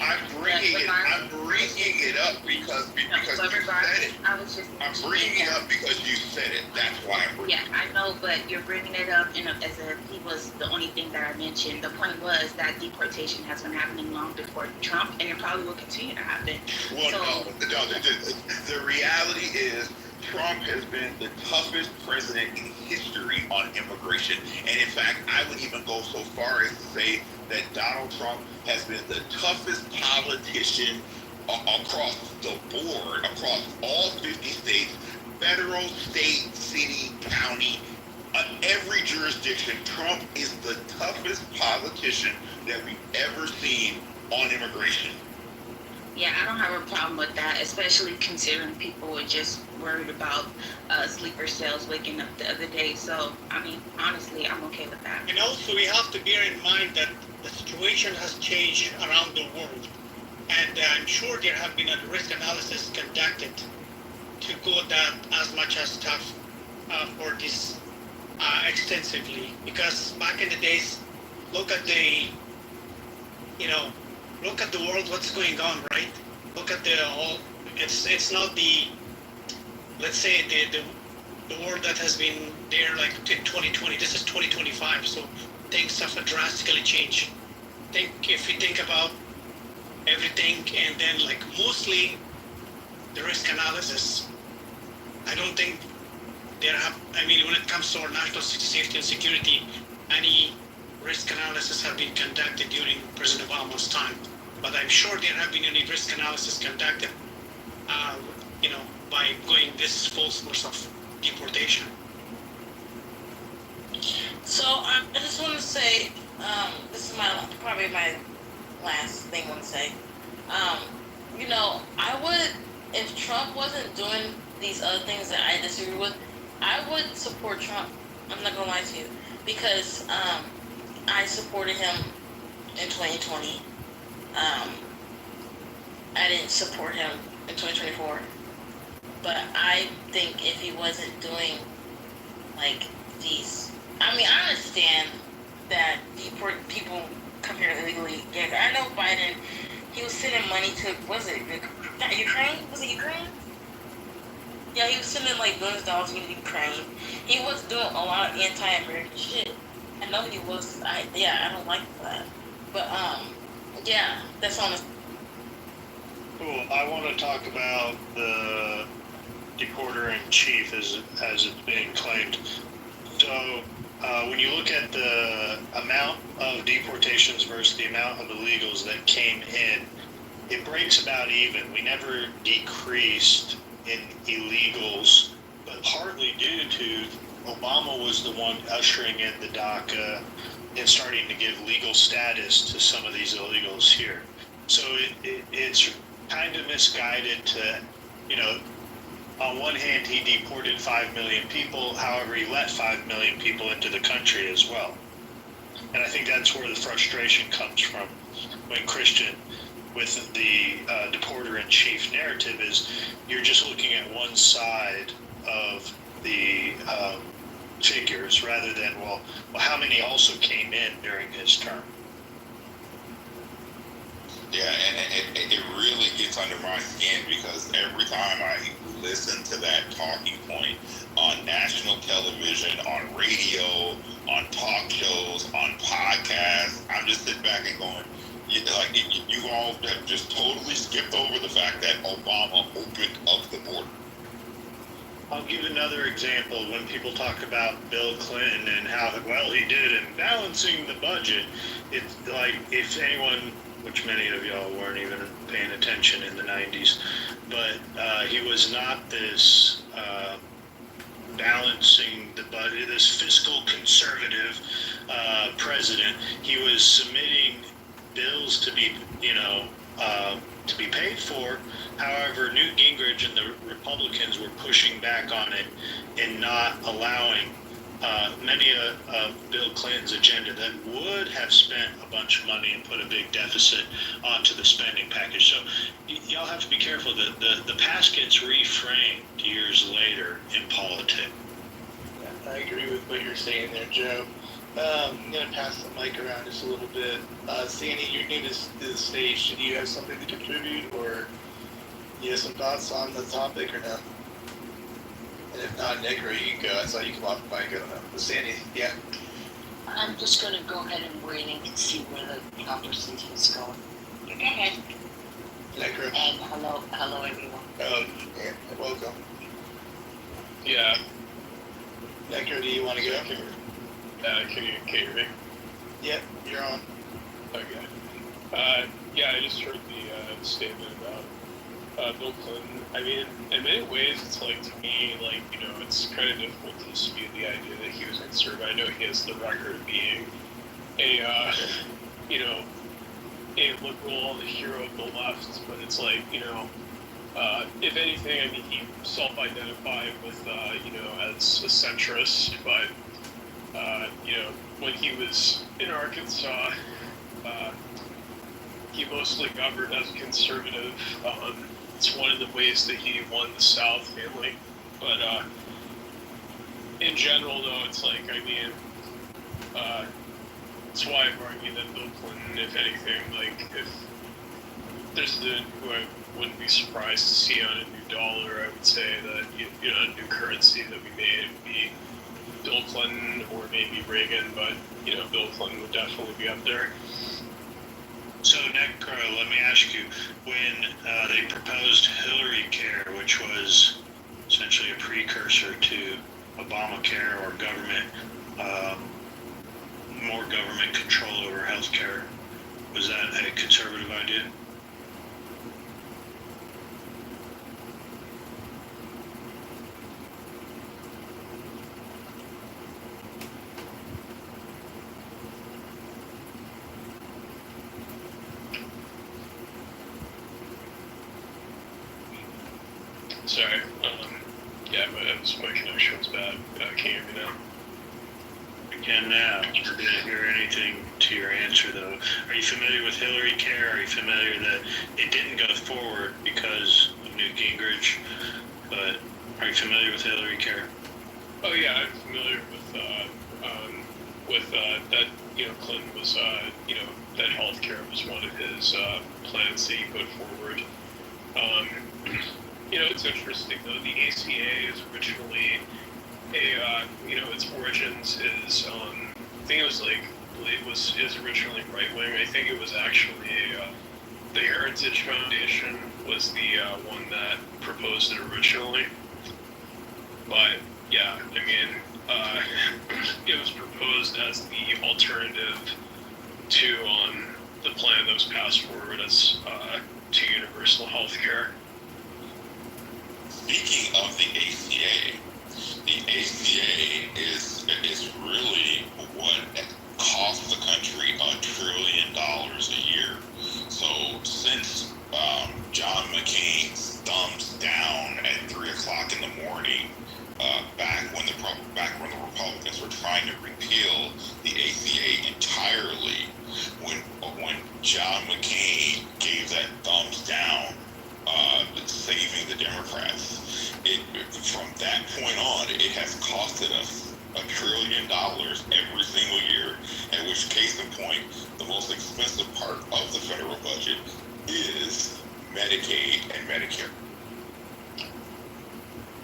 I'm bringing it up because you said it. I'm bringing it up because you said it. That's why I'm bringing it up. Yeah, I know, but you're bringing it up as if he was the only thing that I mentioned. The point was that deportation has been happening long before Trump, and it probably will continue to happen. Well, the reality is Trump has been the toughest president in history on immigration. And in fact, I would even go so far as to say that Donald Trump has been the toughest politician across the board, across all 50 states, federal, state, city, county, every jurisdiction. Trump is the toughest politician that we've ever seen on immigration. Yeah, I don't have a problem with that, especially considering people were just worried about sleeper cells waking up the other day. So, I mean, honestly, I'm okay with that. And also, we have to bear in mind that the situation has changed around the world. And I'm sure there have been a risk analysis conducted to go that as much as tough for this extensively. Because back in the days, look at the world, what's going on, right? Look at the whole, it's not the, let's say, the world that has been there like in 2020, this is 2025, so things have drastically changed. If you think about everything, and then like mostly the risk analysis. I don't think there have, I mean, when it comes to our national safety and security, any risk analysis have been conducted during President Obama's time. But I'm sure there have been any risk analysis conducted, by going this full course of deportation. So I just want to say, this is probably my last thing I want to say. I would, if Trump wasn't doing these other things that I disagree with, I would support Trump. I'm not gonna lie to you, because I supported him in 2020. I didn't support him in 2024, but I think if he wasn't doing like these, I mean, I understand that people come here illegally. Yeah, I know Biden. He was sending money to, Ukraine? Was it Ukraine? Yeah, he was sending like billions of dollars to Ukraine. He was doing a lot of anti-American shit. I know he was. I don't like that. But yeah, that's on. Cool. I want to talk about the deporter in chief as it's being claimed. So when you look at the amount of deportations versus the amount of illegals that came in, it breaks about even. We never decreased in illegals, but partly due to Obama was the one ushering in the DACA and starting to give legal status to some of these illegals here. So it's kind of misguided to, on one hand, he deported 5 million people. However, he let 5 million people into the country as well. And I think that's where the frustration comes from when Christian, with the deporter-in-chief narrative, is you're just looking at one side of the figures rather than, well, how many also came in during his term? Yeah, and it really gets under my skin because every time I listen to that talking point on national television, on radio, on talk shows, on podcasts, I'm just sitting back and going, you all have just totally skipped over the fact that Obama opened up the border. I'll give another example. When people talk about Bill Clinton and how well he did in balancing the budget, it's like, if anyone, which many of y'all weren't even paying attention in the 90s, but he was not this balancing the budget, this fiscal conservative president. He was submitting bills to be, to be paid for. However, Newt Gingrich and the Republicans were pushing back on it and not allowing many of Bill Clinton's agenda that would have spent a bunch of money and put a big deficit onto the spending package. So y'all have to be careful. The past gets reframed years later in politics. Yeah, I agree with what you're saying there, Joe. I'm going to pass the mic around just a little bit. Sandy, you're new to the stage. Do you have something to contribute, or you have some thoughts on the topic, or no? And if not, Nick, or you can go. I saw you come off the mic. I don't know. But Sandy, yeah. I'm just going to go ahead and wait and see where the conversation is going. Go ahead. Necro. And hello everyone. Oh, yeah, welcome. Yeah. Necro, do you want to go? Can you hear me? Yep, you're on. Okay. Yeah, I just heard the statement about Bill Clinton. I mean, in many ways, it's like, to me, like, it's kind of difficult to dispute the idea that he was conservative. I know he has the record of being a liberal, the hero of the left, but it's like, if anything, I mean, he self-identified with, as a centrist, but, when he was in Arkansas, he mostly governed as a conservative. It's one of the ways that he won the South, mainly. But in general, though, it's like, I mean, that's why I've argued that Bill Clinton, if anything, like, if there's who I wouldn't be surprised to see on a new dollar, I would say that, a new currency that we made would be Bill Clinton or maybe Reagan, but, Bill Clinton would definitely be up there. So, Carl, let me ask you, when they proposed Hillary Care, which was essentially a precursor to Obamacare or government, more government control over healthcare, was that a conservative idea? Sorry. Yeah, my connection was bad. Can you hear me now? I can now. I didn't hear anything to your answer, though. Are you familiar with Hillary Care? Are you familiar that it didn't go forward because of Newt Gingrich? But are you familiar with Hillary Care? Oh yeah, I'm familiar with that. You know, Clinton was that healthcare was one of his plans that he put forward. You know, it's interesting though. The ACA is originally its origins is I think it was originally right wing. I think it was actually the Heritage Foundation was the one that proposed it originally. But yeah, I mean, it was proposed as the alternative to the plan that was passed forward as to universal health care. Speaking of the ACA is really what costs the country $1 trillion a year. So since John McCain's thumbs down at 3 o'clock in the morning, back when the Republicans were trying to repeal the ACA entirely, when John McCain gave that thumbs down, saving the Democrats, from that point on, it has costed us $1 trillion every single year. In which case in point, the most expensive part of the federal budget is Medicaid and Medicare.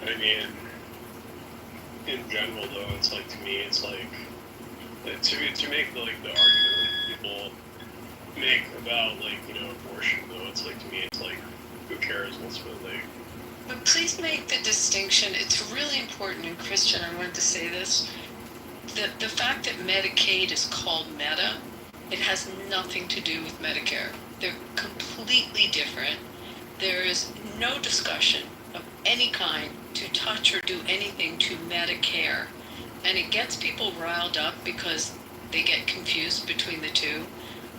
I mean, in general, though, it's like, to me, it's like, to make the argument that people make about, like, you know, abortion, though, it's like, to me, it's like, who cares ultimately? But please make the distinction. It's really important, and Christian, I wanted to say this. The fact that Medicaid is called Meta, it has nothing to do with Medicare. They're completely different. There is no discussion of any kind to touch or do anything to Medicare. And it gets people riled up because they get confused between the two.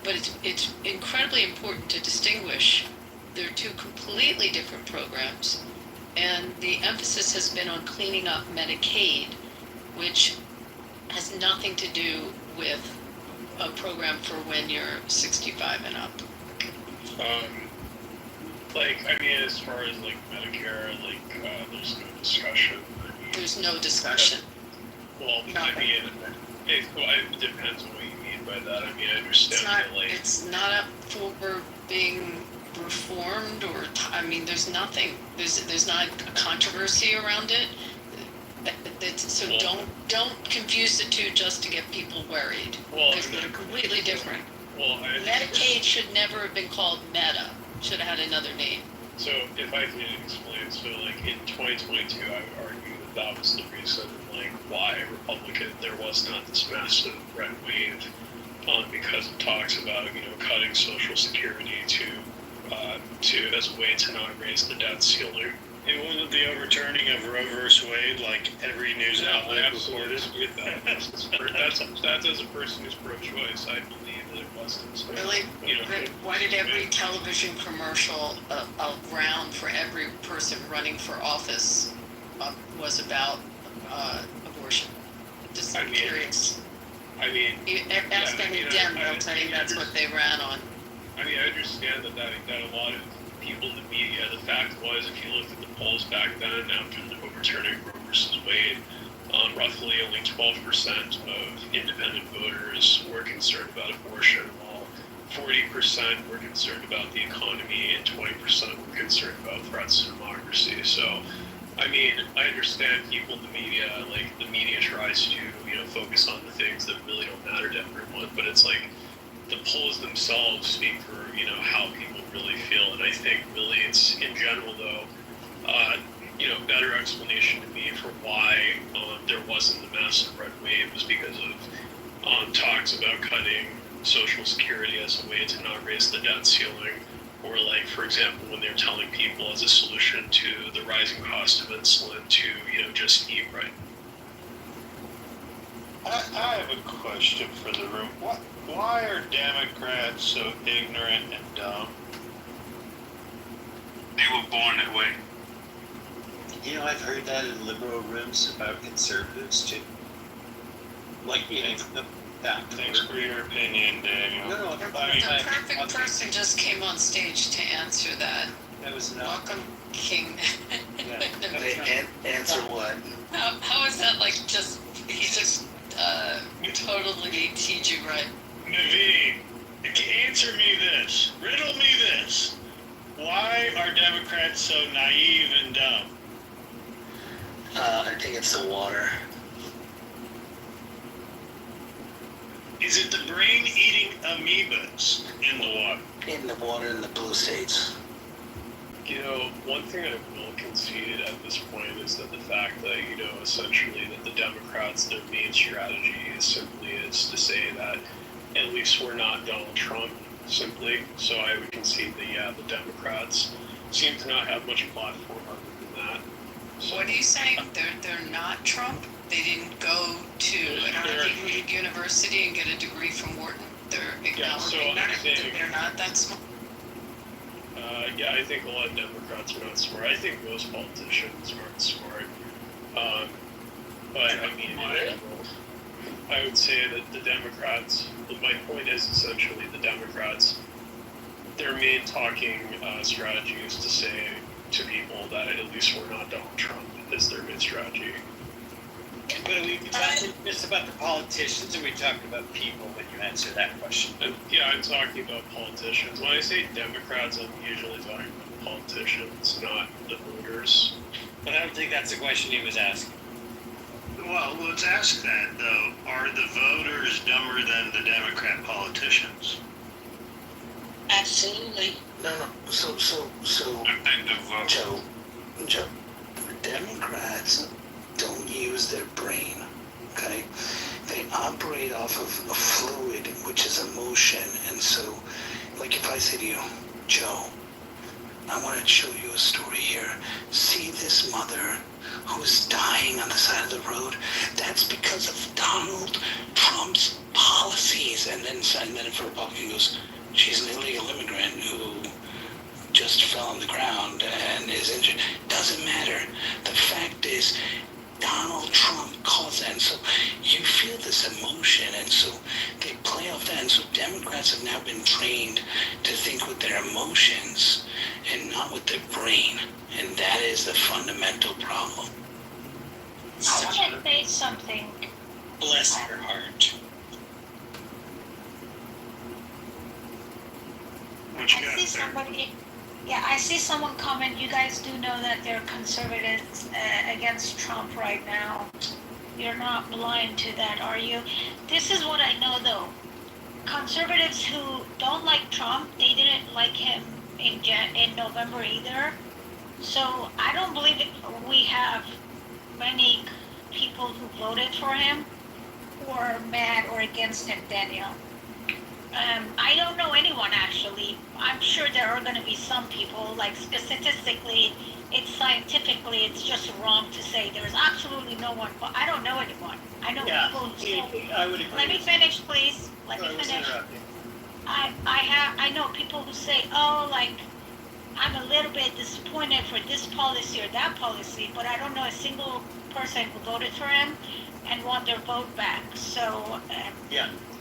But it's incredibly important to distinguish. They're two completely different programs. And the emphasis has been on cleaning up Medicaid, which has nothing to do with a program for when you're 65 and up. I mean, as far as, like, Medicare, like, there's no discussion. There's no discussion. Well, I mean, it depends on what you mean by that. I mean, I understand it's not up for being reformed, or I mean, there's nothing. There's not a controversy around it. So don't confuse the two just to get people worried, because they're completely different. Well, Medicaid should never have been called Meta. Should have had another name. So if I can explain, so like in 2022, I would argue that was the reason, like, why there was not this massive red wave, because it talks about, you know, cutting Social Security to as a way to not raise the debt ceiling. It wasn't the overturning of Roe versus Wade, like every news outlet reported. That's as a person who's pro-choice, I believe that it wasn't. So, really? You know, why did every television commercial around for every person running for office was about abortion? Just curious. I mean, ask any Dem, they'll tell you that's what they ran on. I mean, I understand that a lot of people in the media, the fact was, if you looked at the polls back then after the overturning Roe versus Wade, roughly only 12% of independent voters were concerned about abortion, while 40% were concerned about the economy and 20% were concerned about threats to democracy. So, I mean, I understand people in the media, like, the media tries to, you know, focus on the things that really don't matter to everyone, but it's like, the polls themselves speak for, how people really feel. And I think really it's, in general though, better explanation to me for why there wasn't the massive red wave was because of talks about cutting Social Security as a way to not raise the debt ceiling, or like, for example, when they're telling people as a solution to the rising cost of insulin to, just eat right. I have a question for the room. Why are Democrats so ignorant and dumb? They were born that way. I've heard that in liberal rooms about conservatives too. Like behaving them. Yeah. Thanks for your opinion, Daniel. No, the perfect person just came on stage to answer that. That was welcome, King. Answer what? How is that like just, he just totally teed you right? Naveen, answer me this. Riddle me this. Why are Democrats so naive and dumb? I think it's the water. Is it the brain-eating amoebas in the water? In the water in the blue states. One thing I will concede at this point is that the fact that, essentially that the Democrats, their main strategy simply is to say that at least we're not Donald Trump, simply. So I would concede that, the Democrats seem to not have much platform other than that. So, what are you saying? They're not Trump? They didn't go to an Ivy League university and get a degree from Wharton? They're acknowledging that they're not that smart? I think a lot of Democrats are not smart. I think most politicians aren't smart. But I mean, in general, I would say that the Democrats, my point is essentially the Democrats, their main talking strategy is to say to people that at least we're not Donald Trump is their main strategy. But are we talking just about the politicians, or are we talking about people when you answer that question? I'm talking about politicians. When I say Democrats, I'm usually talking about politicians, not the voters. But I don't think that's the question he was asking. Well, let's ask that, though. Are the voters dumber than the Democrat politicians? Absolutely. No. So, Joe, Democrats don't use their brain, okay? They operate off of a fluid, which is emotion. And so, like if I say to you, Joe, I want to show you a story here. See this mother who's dying on the side of the road? That's because of Donald Trump's policies. And then if a Republican goes, she's an illegal immigrant who just fell on the ground and is injured. Doesn't matter. The fact is, Donald Trump caused that. And so you feel this emotion, and so they play off that. And so Democrats have now been trained to think with their emotions and not with their brain. And that is the fundamental problem. I want to say something. Bless her heart. I see someone comment, you guys do know that they're conservatives against Trump right now. You're not blind to that, are you? This is what I know though. Conservatives who don't like Trump, they didn't like him in November either. So I don't believe we have many people who voted for him who are mad or against him, Daniel. I don't know anyone actually. I'm sure there are going to be some people, like statistically, it's just wrong to say there's absolutely no one, but I don't know anyone. I know people who say, I would agree. Let me finish, please. Let me finish. I know people who say, I'm a little bit disappointed for this policy or that policy, but I don't know a single person who voted for him and want their vote back. So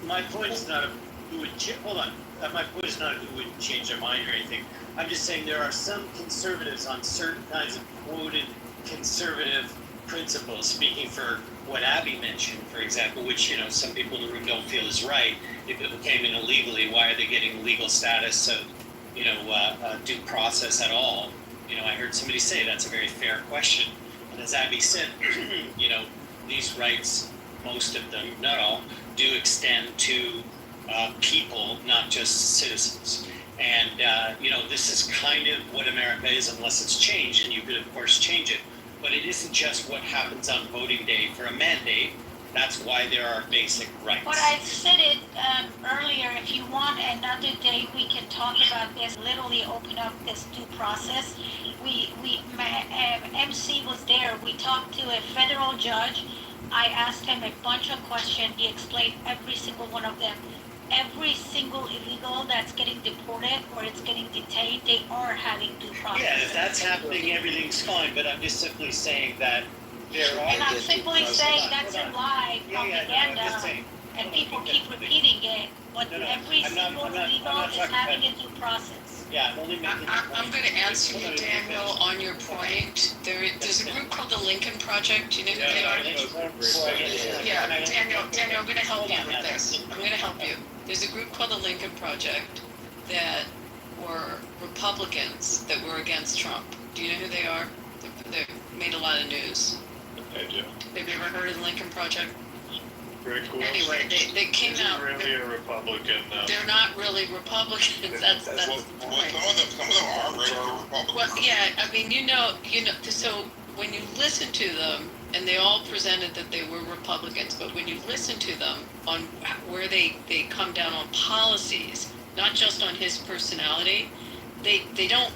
my point is not who would hold on. My point is not who would change their mind or anything. I'm just saying there are some conservatives on certain kinds of quoted conservative principles, speaking for what Abby mentioned, for example, which, some people in the room don't feel is right. If people came in illegally, why are they getting legal status of, due process at all? I heard somebody say that's a very fair question. And as Abby said, these rights, most of them, not all, do extend to people, not just citizens. And this is kind of what America is unless it's changed, and you could of course change it. But it isn't just what happens on voting day for a mandate. That's why there are basic rights. But I said it earlier, if you want another day, we can talk about this, literally open up this due process. MC was there, we talked to a federal judge. I asked him a bunch of questions, he explained every single one of them. Every single illegal that's getting deported or it's getting detained, they are having due process. Yeah, if that's happening, everything's fine, but I'm just simply saying that there are... And I'm simply saying that's a lie, propaganda, and people keep repeating it, but every single illegal is having a due process. Yeah, I'm only making... I'm going to answer you, Daniel, on your point. There's a group called the Lincoln Project. You know who they are? Yeah, Daniel, I'm going to help you with this. I'm going to help you. There's a group called the Lincoln Project that were Republicans that were against Trump. Do you know who they are? They made a lot of news. I do. Have you ever heard of the Lincoln Project? Anyway, they came out. Really a Republican, though. They're not really Republicans. That's the point. Some of them are regular Republicans. Well, yeah, I mean, so when you listen to them, and they all presented that they were Republicans, but when you listen to them on where they come down on policies, not just on his personality, they don't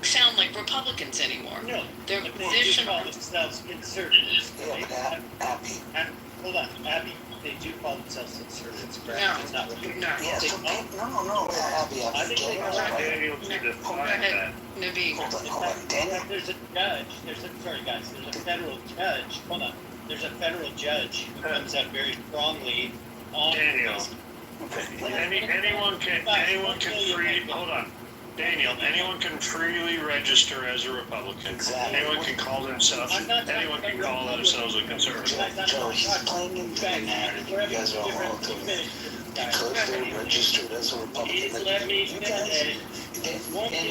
sound like Republicans anymore. No, their but position. They do call themselves conservatives. Yeah, but Hold on, Abby. They do call themselves conservatives, correct? No. It's not what Yeah, they so call. Abby, I think they are. Daniel to define that. Naveen. Hold on, Daniel. There's a judge. Sorry, guys. There's a federal judge. Hold on. There's a federal judge who comes out very strongly on Daniel. this. Anyone can freely, hold on. Daniel, anyone can freely register as a Republican. Exactly. Anyone can call themselves, anyone can call themselves a conservative. Joe, he's playing into the narrative. You guys are all doing it. Because they're registered as a Republican. Let me You guys, One at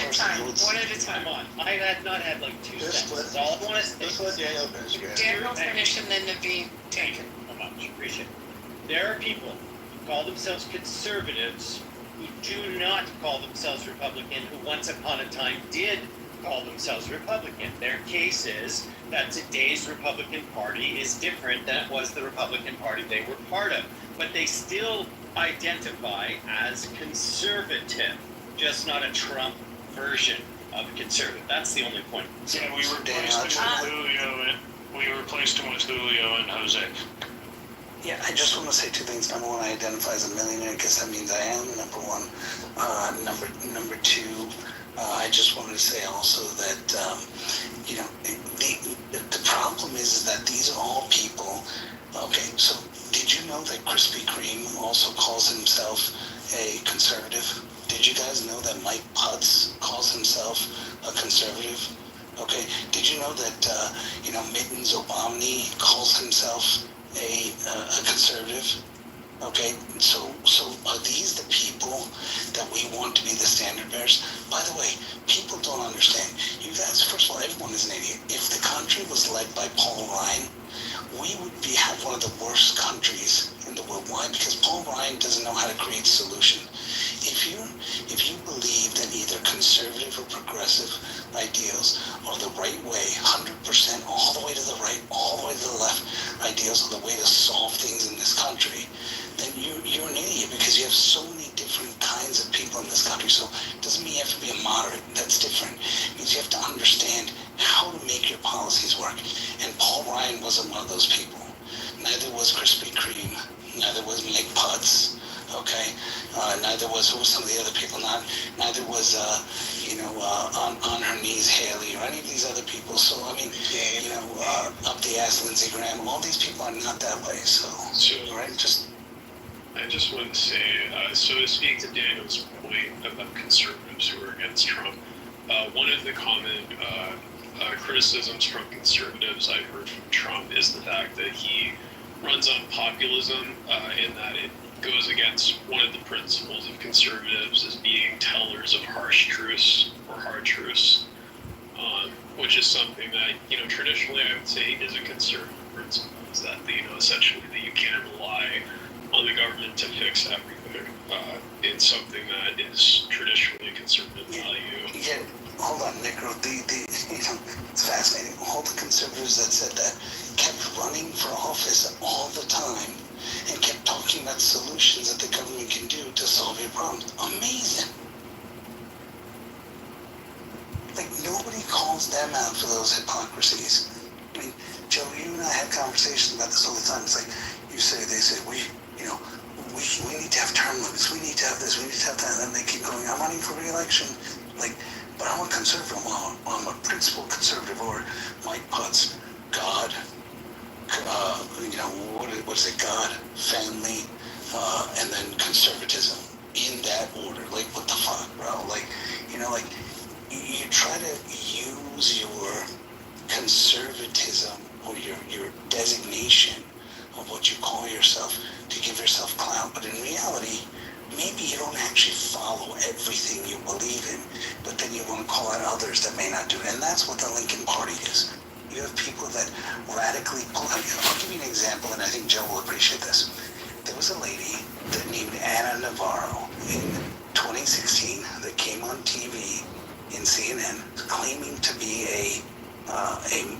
a time. One at a time. Come on. I had not had like 2 seconds. All I want to say. Daniel finish, guys. Daniel finish and then Naveen. Thank you so much. Appreciate it. There are people who call themselves conservatives who do not call themselves Republican, who once upon a time did call themselves Republican. Their case is that today's Republican Party is different than it was the Republican Party they were part of. But they still identify as conservative, just not a Trump version of conservative. That's the only point. Yeah, we replaced him with Julio and Jose. Yeah, I just want to say two things. Number one, I identify as a millionaire because that means I am. Number one. Number two, I just wanted to say also that, the problem is that these are all people. Okay, so did you know that Krispy Kreme also calls himself a conservative? Did you guys know that Mike Putz calls himself a conservative? Okay, did you know that, Mittens Obamni calls himself a conservative? Okay, so are these the people that we want to be the standard bearers? By the way, people don't understand. You guys, first of all, everyone is an idiot. If the country was led by Paul Ryan, we would have one of the worst countries in the world. Why? Because Paul Ryan doesn't know how to create solution. If you believe that either conservative or progressive ideals are the right way, 100% all the way to the right, all the way to the left, ideals are the way to solve things in this country, then you're an idiot because you have so many different kinds of people in this country. So it doesn't mean you have to be a moderate. That's different. It means you have to understand how to make your policies work. And Paul Ryan wasn't one of those people. Neither was Krispy Kreme. Neither was Mike Putz. Okay, neither was some of the other people. Neither was on her knees Haley or any of these other people. So I mean, up the ass Lindsey Graham. All these people are not that way. So right, I just want to say, so to speak to Daniel's point about conservatives who are against Trump, one of the common criticisms from conservatives I've heard from Trump is the fact that he runs on populism, in that it goes against one of the principles of conservatives as being tellers of harsh truths or hard truths, which is something that, traditionally I would say is a conservative principle, is that, essentially that you can't rely on the government to fix everything. In it's something that is traditionally a conservative value. Yeah, hold on, Necro. It's fascinating. All the conservatives that said that kept running for office all the time and kept talking about solutions that the government can do to solve your problems. Amazing. Like, nobody calls them out for those hypocrisies. I mean, Joe, you and I had conversations about this all the time. It's like, they say, we need to have term limits, we need to have this, we need to have that, and then they keep going, I'm running for re-election. Like, but I'm a conservative, I'm a principled conservative, or Mike Putz, God, what's it, God, family, and then conservatism, in that order. Like, what the fuck, bro? Like, you try to use your conservatism or your designation of what you call yourself to give yourself clout, but in reality, maybe you don't actually follow everything you believe in, but then you want to call out others that may not do it, and that's what the Lincoln Party is. You have people that radically pull out. I'll give you an example, and I think Joe will appreciate this. There was a lady that named Anna Navarro in 2016 that came on TV in CNN claiming to be a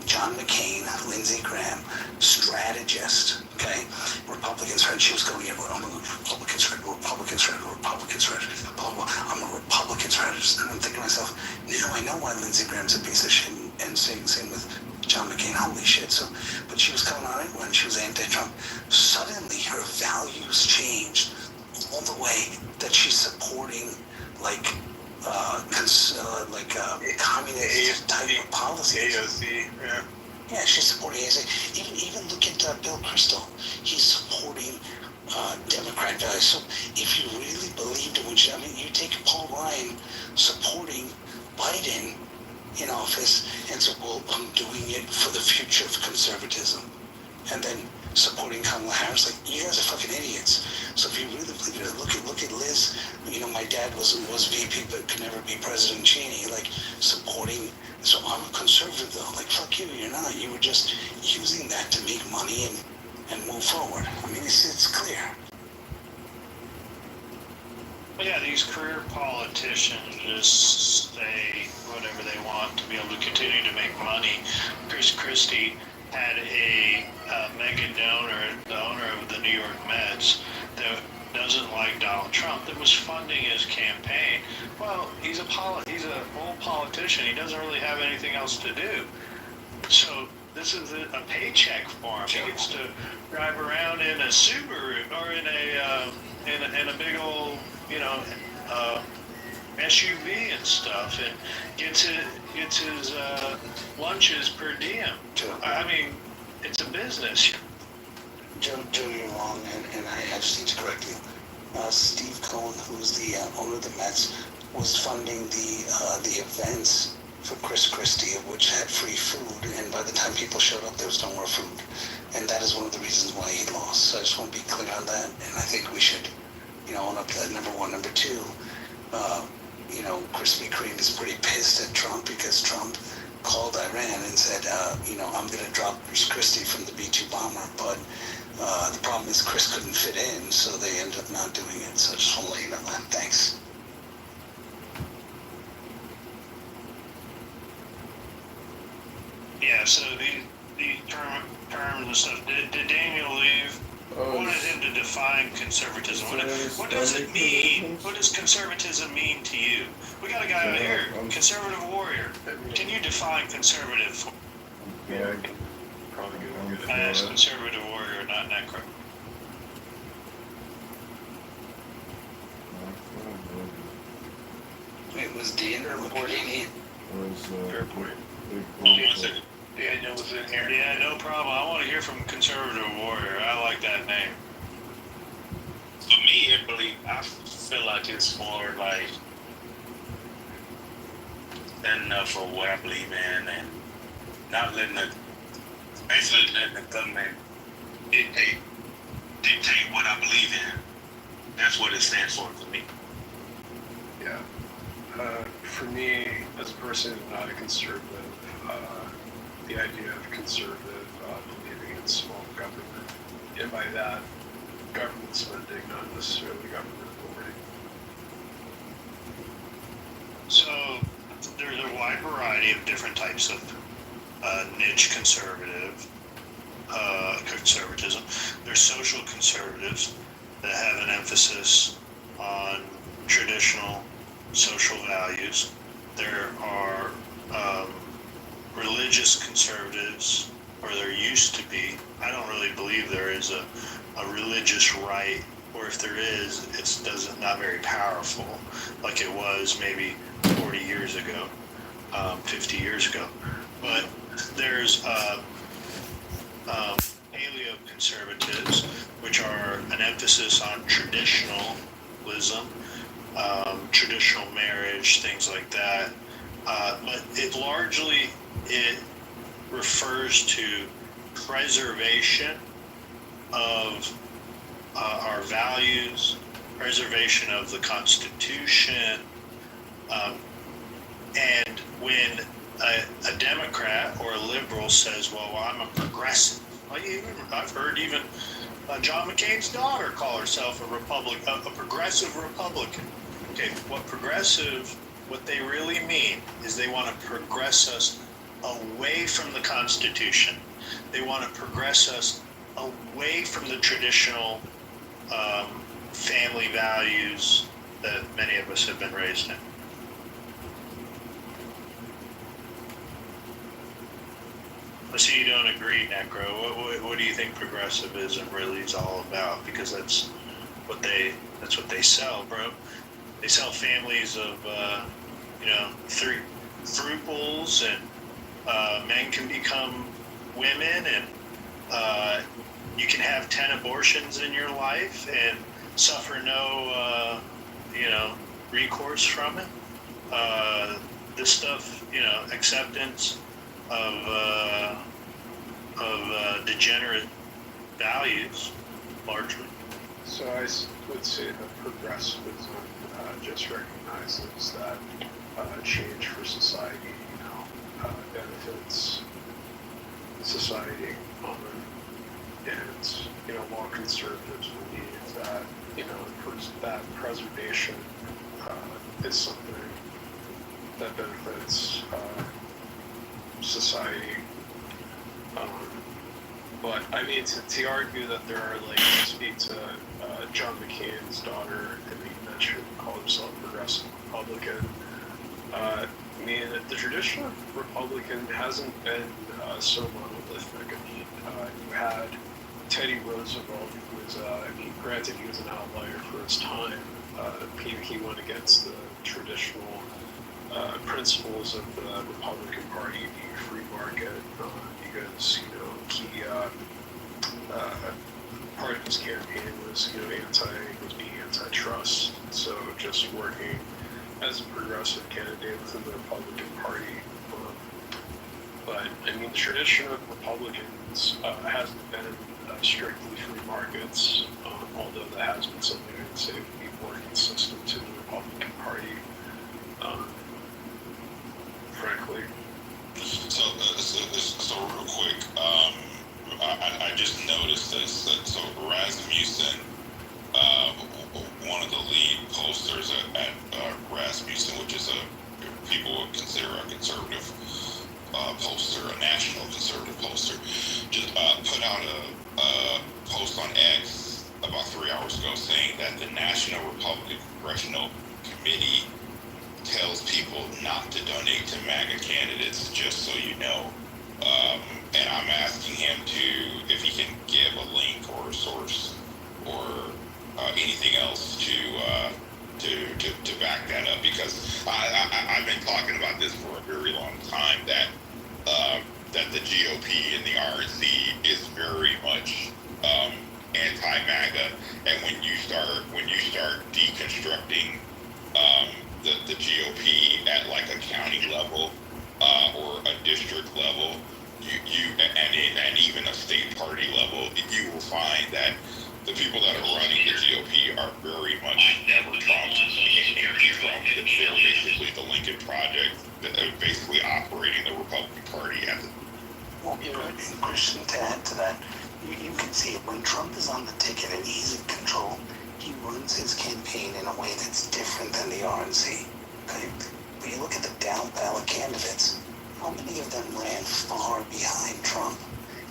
John McCain, Lindsey Graham strategist, okay? Republicans read, she was going, I'm a Republican strategist, blah, blah, I'm a Republican strategist. And I'm thinking to myself, now I know why Lindsey Graham's a piece of shit, and same with John McCain, holy shit. So, but she was coming on it when she was anti-Trump. Suddenly her values changed all the way that she's supporting, communist type of policies. AOC, yeah. Yeah, she's supporting AOC. Even look at Bill Kristol. He's supporting Democrat values. So if you really believed in what you take Paul Ryan supporting Biden in office and say, well, I'm doing it for the future of conservatism. And then supporting Kamala Harris, like, you guys are fucking idiots. So if you really believe it, look at Liz. My dad was VP but could never be President Cheney, like, supporting. So I'm a conservative though. Like, fuck you, you're not. You were just using that to make money and move forward. I mean, it's clear. Well, yeah, these career politicians just say whatever they want to be able to continue to make money. Chris Christie had a mega donor, the owner of the New York Mets, that doesn't like Donald Trump, that was funding his campaign. Well, he's an old politician. He doesn't really have anything else to do. So this is a paycheck for him. He gets to drive around in a Subaru or in a big old, SUV and stuff, and gets his lunches per diem. I mean, it's a business. Joe, you're wrong, and I just need to correct you. Steve Cohen, who's the owner of the Mets, was funding the events for Chris Christie, which had free food, and by the time people showed up, there was no more food. And that is one of the reasons why he lost. So I just want to be clear on that, and I think we should, own up to that, number one. Number two, Krispy Kreme is pretty pissed at Trump because Trump called Iran and said, I'm going to drop Chris Christie from the B-2 bomber, but the problem is Chris couldn't fit in, so they ended up not doing it. So I just want to let you know that. Thanks. Yeah, so these terms and stuff, did Daniel leave? I wanted him to define conservatism. What does it mean? What does conservatism mean to you? We got a guy out here, conservative warrior. Can you define conservative? Yeah, I can probably get I asked conservative warrior, not necro. Wait, was Daniel reporting in? Fair point. Daniel was in here. Yeah, no problem. I want to hear from conservative warrior. I like that name. For me, I feel like it's more like standing up for what I believe in and not basically letting the government dictate what I believe in. That's what it stands for me. Yeah. For me, as a person who's not a conservative, the idea of conservative believing in small government, and by that, government spending, not necessarily government authority. many of different types of niche conservatism. There's social conservatives that have an emphasis on traditional social values. There are religious conservatives, or there used to be. I don't really believe there is a religious right, or if there is, it's not very powerful like it was maybe 40 years ago, 50 years ago. But there's paleoconservatives, which are an emphasis on traditionalism, traditional marriage, things like that. But it largely refers to preservation of our values, preservation of the Constitution, and when a Democrat or a liberal says, well, I'm a progressive, I've heard even John McCain's daughter call herself a progressive Republican. Okay, what they really mean is they want to progress us away from the Constitution. They want to progress us away from the traditional family values that many of us have been raised in. I see you don't agree, Necro. What do you think progressivism really is all about? Because that's what they sell, bro. They sell families of three frugals, and men can become women, and you can have 10 abortions in your life and suffer no recourse from it. This stuff, acceptance of degenerate values, largely. So I would say that progressivism just recognizes that change for society, benefits society, and while conservatives believe that that preservation is something that benefits society. But I mean, to argue that there are, like, to speak to John McCain's daughter, and he mentioned called himself a progressive Republican. I mean, the traditional Republican hasn't been so monolithic. I mean, you had Teddy Roosevelt, who was, granted he was an outlier for his time. He went against the traditional principles of the Republican Party being free market, because part of his campaign was being antitrust. So just working as a progressive candidate within the Republican Party. But I mean, the tradition of Republicans hasn't been strictly free markets, although that has been something I would say would be more consistent to the Republican Party, frankly. So real quick, I just noticed this. So Rasmussen, one of the lead posters at Rasmussen, which is people would consider a conservative poster, a national conservative poster, just put out a post on X about 3 hours ago saying that the National Republican Congressional Committee tells people not to donate to MAGA candidates, just so you know. And I'm asking him if he can give a link or a source or anything else to back that up, because I've been talking about this for a very long time, that the GOP and the RNC is very much anti-MAGA, and when you start deconstructing the GOP at like a county level or a district level, and even a state party level, you will find that the people that are running the GOP are very much never Trump. They're basically the Lincoln Project, basically operating the Republican Party as Well, Christian, to add to that, you can see it when Trump is on the ticket and he's in control. He runs his campaign in a way that's different than the RNC. Okay? When you look at the down ballot candidates, how many of them ran far behind Trump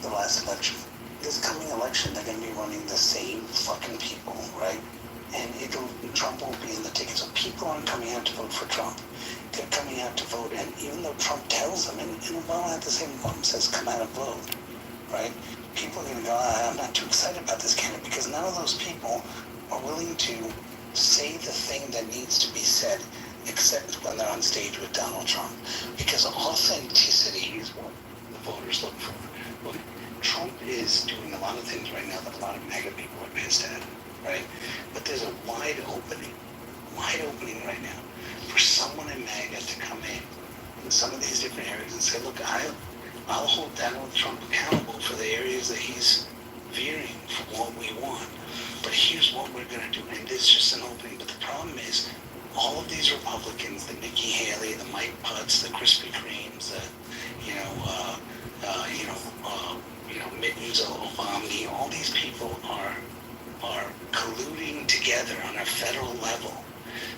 the last election? This coming election, they're going to be running the same fucking people, right? And Trump won't be in the ticket. So people aren't coming out to vote for Trump. They're coming out to vote, and even though Trump tells them, and Obama at the same time says, come out and vote, right? People are going to go, I'm not too excited about this candidate, because none of those people are willing to say the thing that needs to be said, except when they're on stage with Donald Trump. Because authenticity is what the voters look for. Look, Trump is doing a lot of things right now that a lot of MAGA people are pissed at, right? But there's a wide opening right now for someone in MAGA to come in some of these different areas and say, look, I'll hold Donald Trump accountable for the areas that he's veering from what we want. But here's what we're going to do. And it's just an opening. But the problem is, all of these Republicans, the Nikki Haley, the Mike Putz, the Krispy Kremes, Mittens, Obama, all these people are colluding together on a federal level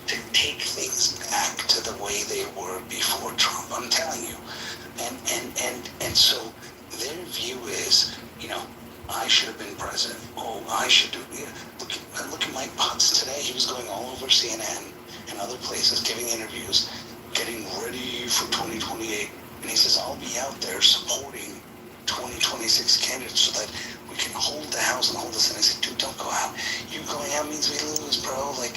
to take things back to the way they were before Trump. I'm telling you. And so their view is, I should have been president. Oh, I should do it. Look at Mike Putz today. He was going all over CNN and other places, giving interviews, getting ready for 2028. And he says, I'll be out there supporting 2026 candidates so that we can hold the House and hold the Senate. I said, dude, don't go out. You going out means we lose, bro. Like,